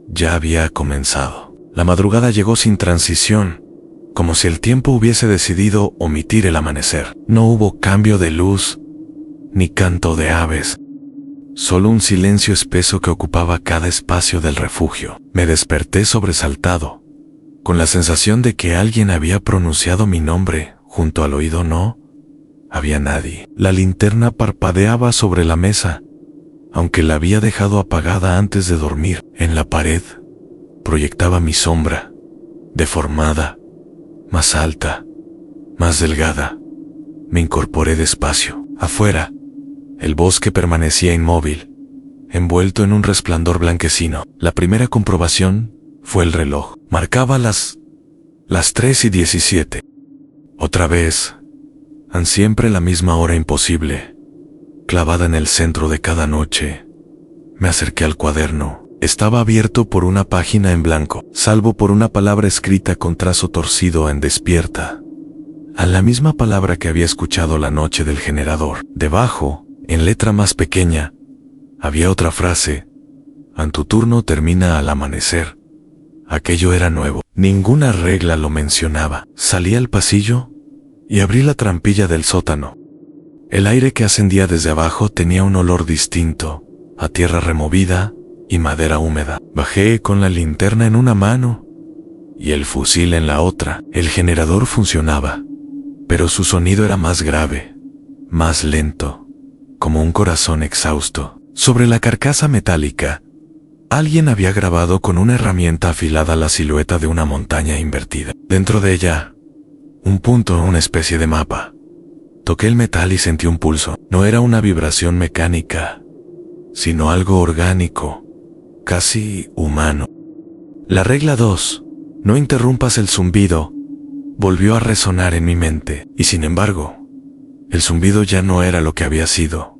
ya había comenzado. La madrugada llegó sin transición, como si el tiempo hubiese decidido omitir el amanecer. No hubo cambio de luz, ni canto de aves. Solo un silencio espeso que ocupaba cada espacio del refugio. Me desperté sobresaltado, con la sensación de que alguien había pronunciado mi nombre. Junto al oído no había nadie. La linterna parpadeaba sobre la mesa, aunque la había dejado apagada antes de dormir. En la pared proyectaba mi sombra, deformada, más alta, más delgada. Me incorporé despacio. Afuera, el bosque permanecía inmóvil, envuelto en un resplandor blanquecino. La primera comprobación fue el reloj. Marcaba las 3:17. Otra vez, siempre la misma hora imposible, clavada en el centro de cada noche. Me acerqué al cuaderno. Estaba abierto por una página en blanco, salvo por una palabra escrita con trazo torcido en despierta, a la misma palabra que había escuchado la noche del generador. Debajo, en letra más pequeña, había otra frase: tu turno termina al amanecer. Aquello era nuevo. Ninguna regla lo mencionaba. Salí al pasillo y abrí la trampilla del sótano. El aire que ascendía desde abajo tenía un olor distinto, a tierra removida y madera húmeda. Bajé con la linterna en una mano y el fusil en la otra. El generador funcionaba, pero su sonido era más grave, más lento, como un corazón exhausto. Sobre la carcasa metálica, alguien había grabado con una herramienta afilada la silueta de una montaña invertida. Dentro de ella, un punto, una especie de mapa. Toqué el metal y sentí un pulso. No era una vibración mecánica, sino algo orgánico, casi humano. La regla 2, no interrumpas el zumbido, volvió a resonar en mi mente. Y sin embargo, el zumbido ya no era lo que había sido.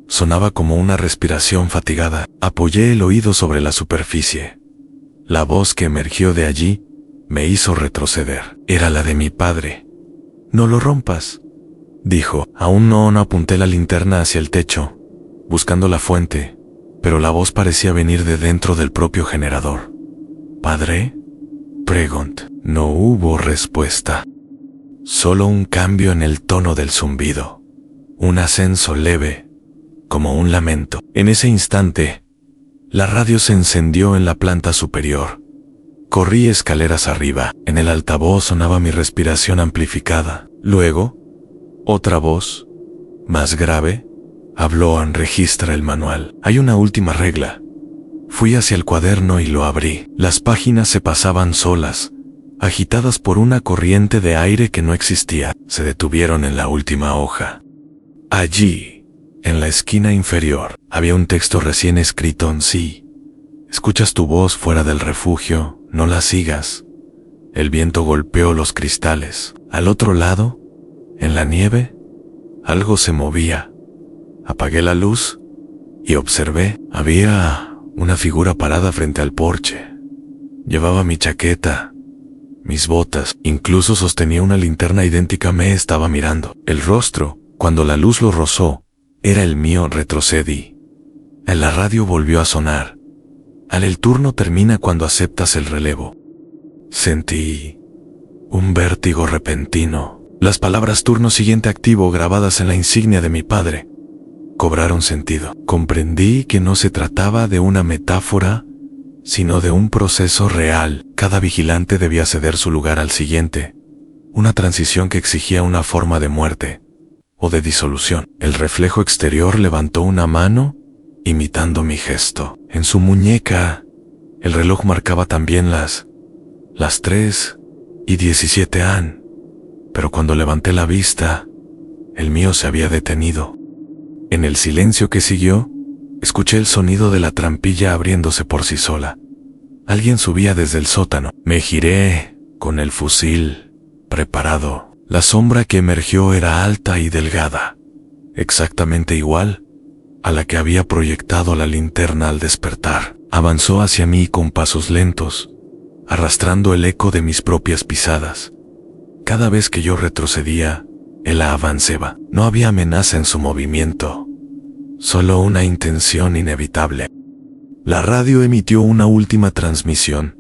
Sonaba como una respiración fatigada. Apoyé el oído sobre la superficie. La voz que emergió de allí me hizo retroceder. Era la de mi padre. «No lo rompas», dijo. Aún no apunté la linterna hacia el techo, buscando la fuente, pero la voz parecía venir de dentro del propio generador. «¿Padre?» pregunté. No hubo respuesta. Solo un cambio en el tono del zumbido. Un ascenso leve, como un lamento. En ese instante, la radio se encendió en la planta superior. Corrí escaleras arriba. En el altavoz sonaba mi respiración amplificada. Luego, otra voz, más grave, habló. Registra el manual. Hay una última regla. Fui hacia el cuaderno y lo abrí. Las páginas se pasaban solas, agitadas por una corriente de aire que no existía. Se detuvieron en la última hoja. Allí, en la esquina inferior, había un texto recién escrito en sí. «Escuchas tu voz fuera del refugio, no la sigas». El viento golpeó los cristales. Al otro lado, en la nieve, algo se movía. Apagué la luz y observé. Había una figura parada frente al porche. Llevaba mi chaqueta, mis botas, incluso sostenía una linterna idéntica. Me estaba mirando. El rostro, cuando la luz lo rozó, era el mío. Retrocedí. En la radio volvió a sonar. El turno termina cuando aceptas el relevo. Sentí un vértigo repentino. Las palabras «turno siguiente activo» grabadas en la insignia de mi padre cobraron sentido. Comprendí que no se trataba de una metáfora, sino de un proceso real. Cada vigilante debía ceder su lugar al siguiente, una transición que exigía una forma de muerte o de disolución. El reflejo exterior levantó una mano, imitando mi gesto. En su muñeca, el reloj marcaba también las 3:17 AM, pero cuando levanté la vista, el mío se había detenido. En el silencio que siguió, escuché el sonido de la trampilla abriéndose por sí sola. Alguien subía desde el sótano. Me giré, con el fusil preparado. La sombra que emergió era alta y delgada, exactamente igual a la que había proyectado la linterna al despertar. Avanzó hacia mí con pasos lentos, arrastrando el eco de mis propias pisadas. Cada vez que yo retrocedía, él avanzaba. No había amenaza en su movimiento, solo una intención inevitable. La radio emitió una última transmisión,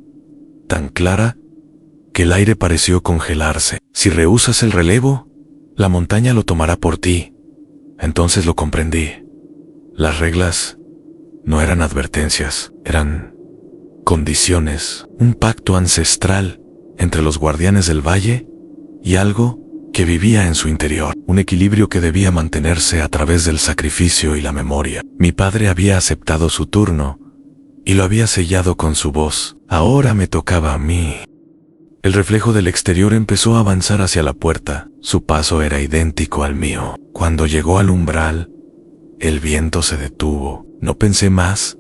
tan clara que el aire pareció congelarse. Si rehusas el relevo, la montaña lo tomará por ti. Entonces lo comprendí. Las reglas no eran advertencias, eran condiciones, un pacto ancestral entre los guardianes del valle y algo que vivía en su interior, un equilibrio que debía mantenerse a través del sacrificio y la memoria. Mi padre había aceptado su turno y lo había sellado con su voz. Ahora me tocaba a mí. El reflejo del exterior empezó a avanzar hacia la puerta. Su paso era idéntico al mío. Cuando llegó al umbral, el viento se detuvo. No pensé más.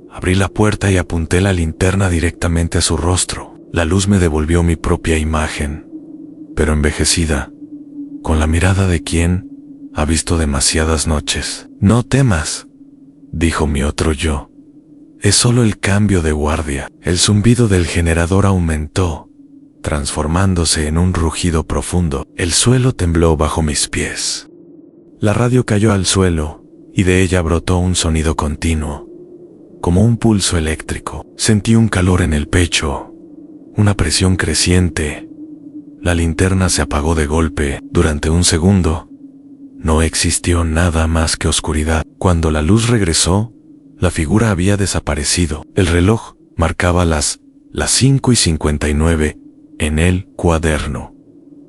Abrí la puerta y apunté la linterna directamente a su rostro. La luz me devolvió mi propia imagen, pero envejecida, con la mirada de quien ha visto demasiadas noches. No temas, dijo mi otro yo. Es solo el cambio de guardia. El zumbido del generador aumentó, transformándose en un rugido profundo. El suelo tembló bajo mis pies. La radio cayó al suelo, y de ella brotó un sonido continuo, como un pulso eléctrico. Sentí un calor en el pecho, una presión creciente. La linterna se apagó de golpe. Durante un segundo, no existió nada más que oscuridad. Cuando la luz regresó, la figura había desaparecido. El reloj marcaba las 5:59 en el cuaderno.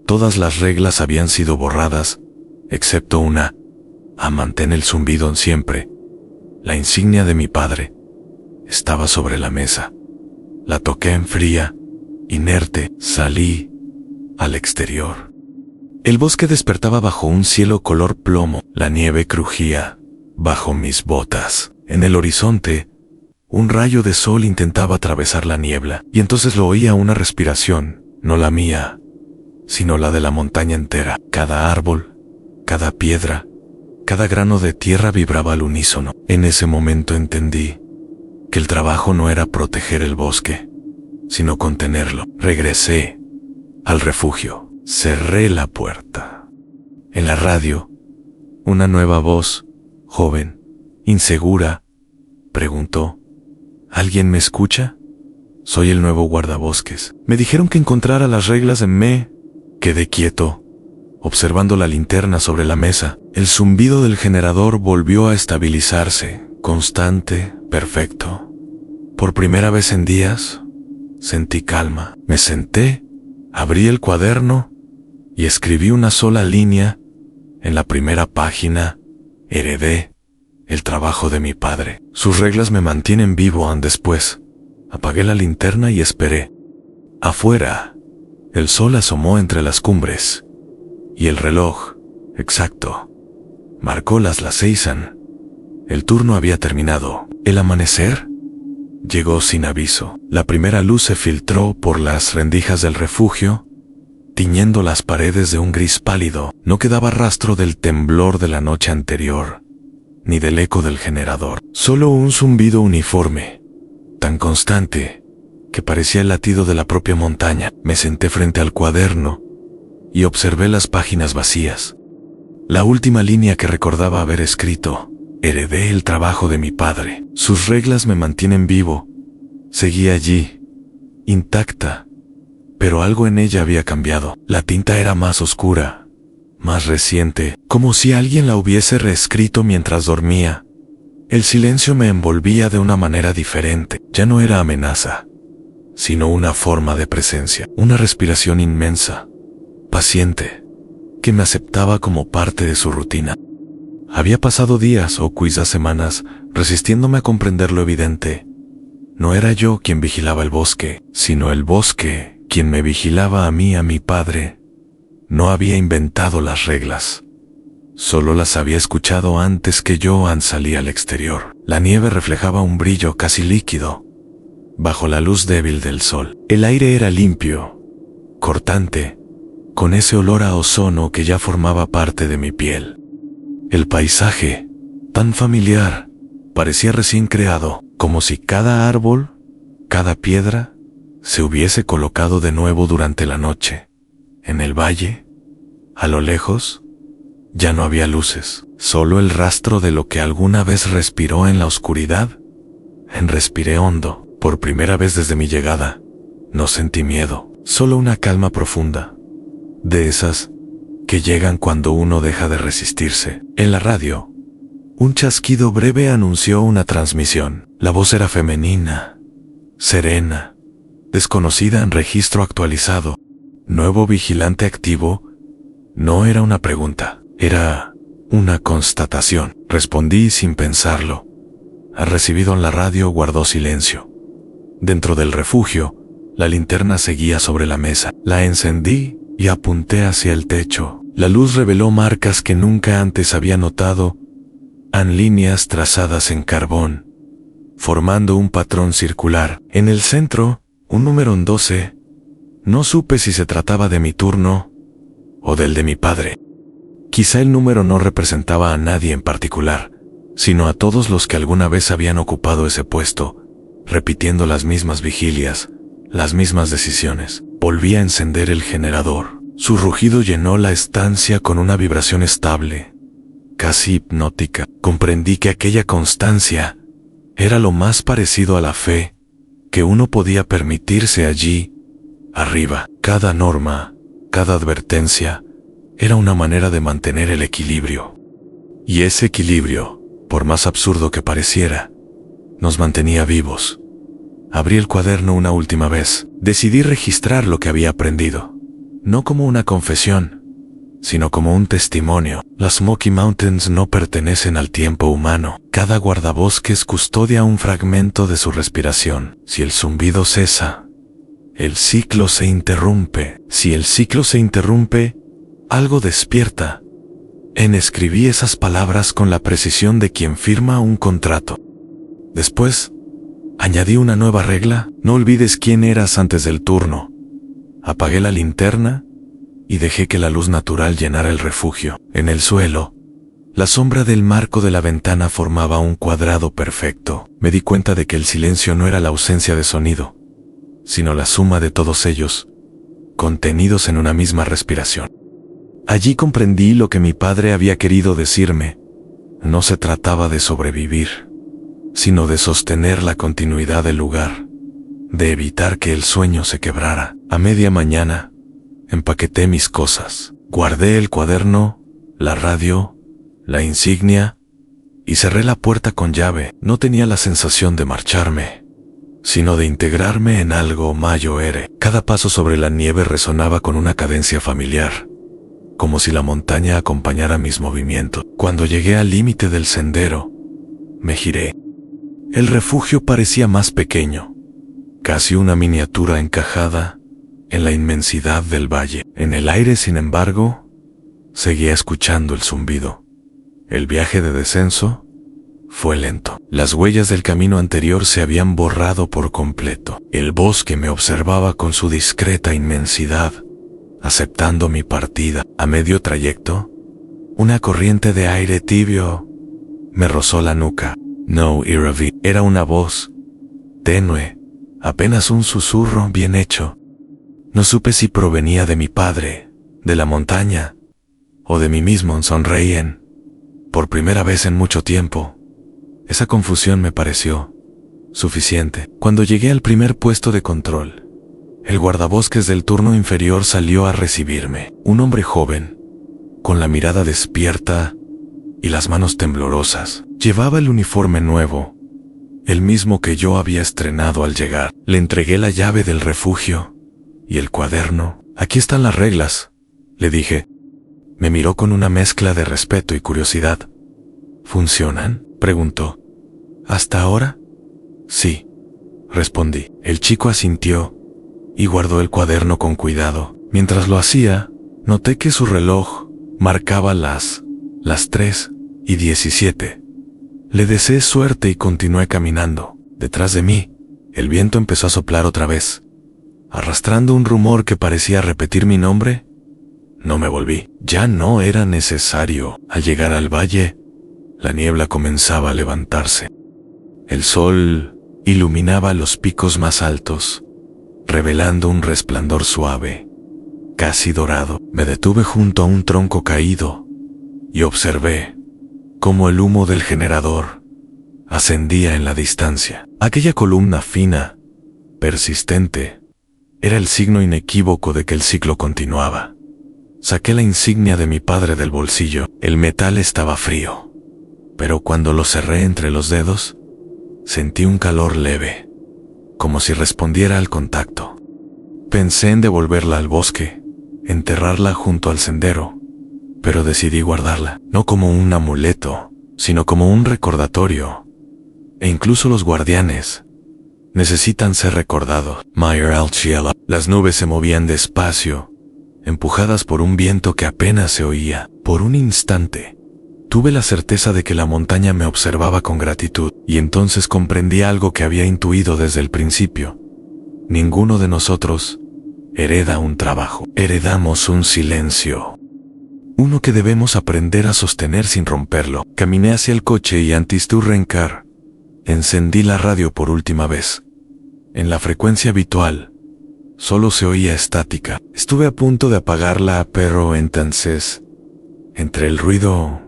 Todas las reglas habían sido borradas, excepto una. Mantén el zumbido siempre. La insignia de mi padre estaba sobre la mesa. La toqué en fría, inerte. Salí al exterior. El bosque despertaba bajo un cielo color plomo. La nieve crujía bajo mis botas. En el horizonte, un rayo de sol intentaba atravesar la niebla, y entonces lo oía una respiración, no la mía, sino la de la montaña entera. Cada árbol, cada piedra, cada grano de tierra vibraba al unísono. En ese momento entendí que el trabajo no era proteger el bosque, sino contenerlo. Regresé al refugio. Cerré la puerta. En la radio, una nueva voz, joven, insegura, preguntó: ¿Alguien me escucha? Soy el nuevo guardabosques. Me dijeron que encontrara las reglas en me. Quedé quieto, observando la linterna sobre la mesa. El zumbido del generador volvió a estabilizarse, constante, perfecto. Por primera vez en días, sentí calma. Me senté, abrí el cuaderno y escribí una sola línea. En la primera página, heredé el trabajo de mi padre. Sus reglas me mantienen vivo. Después, apagué la linterna y esperé. Afuera, el sol asomó entre las cumbres, y el reloj, exacto, marcó las 6. El turno había terminado. El amanecer llegó sin aviso. La primera luz se filtró por las rendijas del refugio, tiñendo las paredes de un gris pálido. No quedaba rastro del temblor de la noche anterior, ni del eco del generador. Solo un zumbido uniforme, tan constante que parecía el latido de la propia montaña. Me senté frente al cuaderno y observé las páginas vacías. La última línea que recordaba haber escrito: heredé el trabajo de mi padre. Sus reglas me mantienen vivo. Seguía allí, intacta, pero algo en ella había cambiado. La tinta era más oscura, más reciente, como si alguien la hubiese reescrito mientras dormía. El silencio me envolvía de una manera diferente. Ya no era amenaza, sino una forma de presencia, una respiración inmensa, paciente, que me aceptaba como parte de su rutina. Había pasado días o quizás semanas resistiéndome a comprender lo evidente. No era yo quien vigilaba el bosque, sino el bosque quien me vigilaba a mí, a mi padre. No había inventado las reglas, solo las había escuchado antes que yo salí al exterior. La nieve reflejaba un brillo casi líquido bajo la luz débil del sol. El aire era limpio, cortante, con ese olor a ozono que ya formaba parte de mi piel. El paisaje, tan familiar, parecía recién creado, como si cada árbol, cada piedra, se hubiese colocado de nuevo durante la noche, En el valle, a lo lejos, ya no había luces, solo el rastro de lo que alguna vez respiró en la oscuridad. Respiré hondo, por primera vez desde mi llegada. No sentí miedo, solo una calma profunda, de esas que llegan cuando uno deja de resistirse. En la radio, un chasquido breve anunció una transmisión. La voz era femenina, serena, desconocida en registro actualizado. Nuevo vigilante activo. No era una pregunta, era una constatación. Respondí sin pensarlo. Al recibido en la radio guardó silencio. Dentro del refugio, la linterna seguía sobre la mesa. La encendí y apunté hacia el techo. La luz reveló marcas que nunca antes había notado, líneas trazadas en carbón, formando un patrón circular. En el centro, un número en 12. No supe si se trataba de mi turno o del de mi padre. Quizá el número no representaba a nadie en particular, sino a todos los que alguna vez habían ocupado ese puesto, repitiendo las mismas vigilias, las mismas decisiones. Volví a encender el generador. Su rugido llenó la estancia con una vibración estable, casi hipnótica. Comprendí que aquella constancia era lo más parecido a la fe que uno podía permitirse allí, arriba. Cada norma, cada advertencia, era una manera de mantener el equilibrio. Y ese equilibrio, por más absurdo que pareciera, nos mantenía vivos. Abrí el cuaderno una última vez. Decidí registrar lo que había aprendido, no como una confesión, sino como un testimonio. Las Smoky Mountains no pertenecen al tiempo humano. Cada guardabosques custodia un fragmento de su respiración. Si el zumbido cesa, el ciclo se interrumpe. Si el ciclo se interrumpe, algo despierta. Escribí esas palabras con la precisión de quien firma un contrato. Después, añadí una nueva regla: no olvides quién eras antes del turno. Apagué la linterna y dejé que la luz natural llenara el refugio. En el suelo, la sombra del marco de la ventana formaba un cuadrado perfecto. Me di cuenta de que el silencio no era la ausencia de sonido, sino la suma de todos ellos, contenidos en una misma respiración. Allí comprendí lo que mi padre había querido decirme. No se trataba de sobrevivir, sino de sostener la continuidad del lugar, de evitar que el sueño se quebrara. A media mañana, empaqueté mis cosas, guardé el cuaderno, la radio, la insignia, y cerré la puerta con llave. No tenía la sensación de marcharme, sino de integrarme en algo mayor. Cada paso sobre la nieve resonaba con una cadencia familiar, como si la montaña acompañara mis movimientos. Cuando llegué al límite del sendero, me giré. El refugio parecía más pequeño, casi una miniatura encajada en la inmensidad del valle. En el aire, sin embargo, seguía escuchando el zumbido. El viaje de descenso fue lento. Las huellas del camino anterior se habían borrado por completo. El bosque me observaba con su discreta inmensidad, aceptando mi partida. A medio trayecto, una corriente de aire tibio me rozó la nuca. No, Iravi. Era una voz tenue, apenas un susurro bien hecho. No supe si provenía de mi padre, de la montaña, o de mí mismo. Sonreían. Por primera vez en mucho tiempo. Esa confusión me pareció suficiente. Cuando llegué al primer puesto de control, el guardabosques del turno inferior salió a recibirme. Un hombre joven, con la mirada despierta y las manos temblorosas. Llevaba el uniforme nuevo, el mismo que yo había estrenado al llegar. Le entregué la llave del refugio y el cuaderno. Aquí están las reglas, le dije. Me miró con una mezcla de respeto y curiosidad. ¿Funcionan?, preguntó. ¿Hasta ahora? Sí, respondí. El chico asintió y guardó el cuaderno con cuidado. Mientras lo hacía, noté que su reloj marcaba las 3:17. Le deseé suerte y continué caminando. Detrás de mí, el viento empezó a soplar otra vez, arrastrando un rumor que parecía repetir mi nombre. No me volví. Ya no era necesario. Al llegar al valle, la niebla comenzaba a levantarse. El sol iluminaba los picos más altos, revelando un resplandor suave, casi dorado. Me detuve junto a un tronco caído y observé cómo el humo del generador ascendía en la distancia. Aquella columna fina, persistente, era el signo inequívoco de que el ciclo continuaba. Saqué la insignia de mi padre del bolsillo. El metal estaba frío, pero cuando lo cerré entre los dedos, sentí un calor leve, como si respondiera al contacto. Pensé en devolverla al bosque, enterrarla junto al sendero, pero decidí guardarla, no como un amuleto, sino como un recordatorio. E incluso los guardianes necesitan ser recordados. Meyer Alciela. Las nubes se movían despacio, empujadas por un viento que apenas se oía. Por un instante, tuve la certeza de que la montaña me observaba con gratitud, y entonces comprendí algo que había intuido desde el principio. Ninguno de nosotros hereda un trabajo. Heredamos un silencio. Uno que debemos aprender a sostener sin romperlo. Caminé hacia el coche y antes de arrancar, encendí la radio por última vez. En la frecuencia habitual, solo se oía estática. Estuve a punto de apagarla, pero entonces, entre el ruido,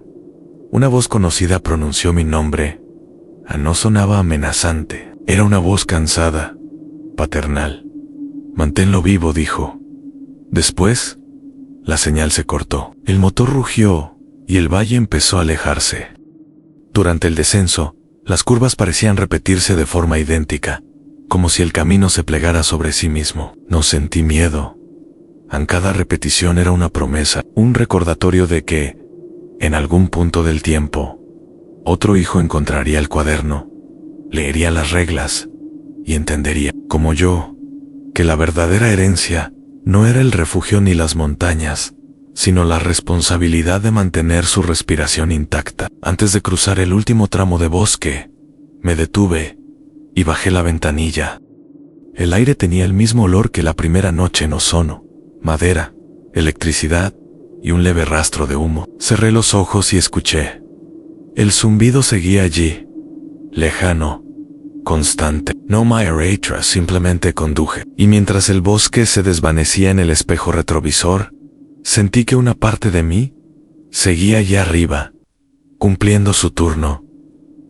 una voz conocida pronunció mi nombre. No sonaba amenazante. Era una voz cansada, paternal. Manténlo vivo, dijo. Después, la señal se cortó. El motor rugió y el valle empezó a alejarse. Durante el descenso, las curvas parecían repetirse de forma idéntica, como si el camino se plegara sobre sí mismo. No sentí miedo. En cada repetición era una promesa, un recordatorio de que, en algún punto del tiempo, otro hijo encontraría el cuaderno, leería las reglas y entendería, como yo, que la verdadera herencia no era el refugio ni las montañas, sino la responsabilidad de mantener su respiración intacta. Antes de cruzar el último tramo de bosque, me detuve y bajé la ventanilla. El aire tenía el mismo olor que la primera noche en ozono: madera, electricidad y un leve rastro de humo. Cerré los ojos y escuché. El zumbido seguía allí, lejano, constante. No me arrastra, simplemente conduje. Y mientras el bosque se desvanecía en el espejo retrovisor, sentí que una parte de mí seguía allá arriba, cumpliendo su turno,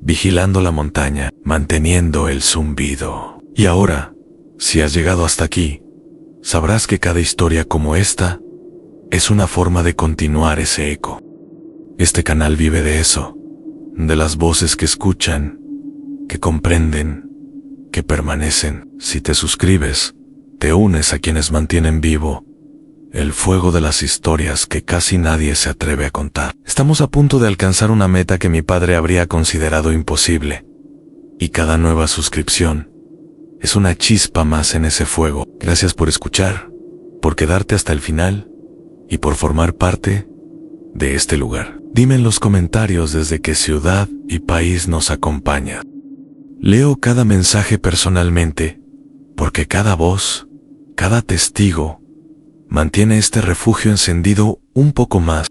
vigilando la montaña, manteniendo el zumbido. Y ahora, si has llegado hasta aquí, sabrás que cada historia como esta es una forma de continuar ese eco. Este canal vive de eso, de las voces que escuchan, que comprenden, que permanecen. Si te suscribes, te unes a quienes mantienen vivo el fuego de las historias que casi nadie se atreve a contar. Estamos a punto de alcanzar una meta que mi padre habría considerado imposible, y cada nueva suscripción es una chispa más en ese fuego. Gracias por escuchar, por quedarte hasta el final y por formar parte de este lugar. Dime en los comentarios desde qué ciudad y país nos acompañas. Leo cada mensaje personalmente, porque cada voz, cada testigo, mantiene este refugio encendido un poco más.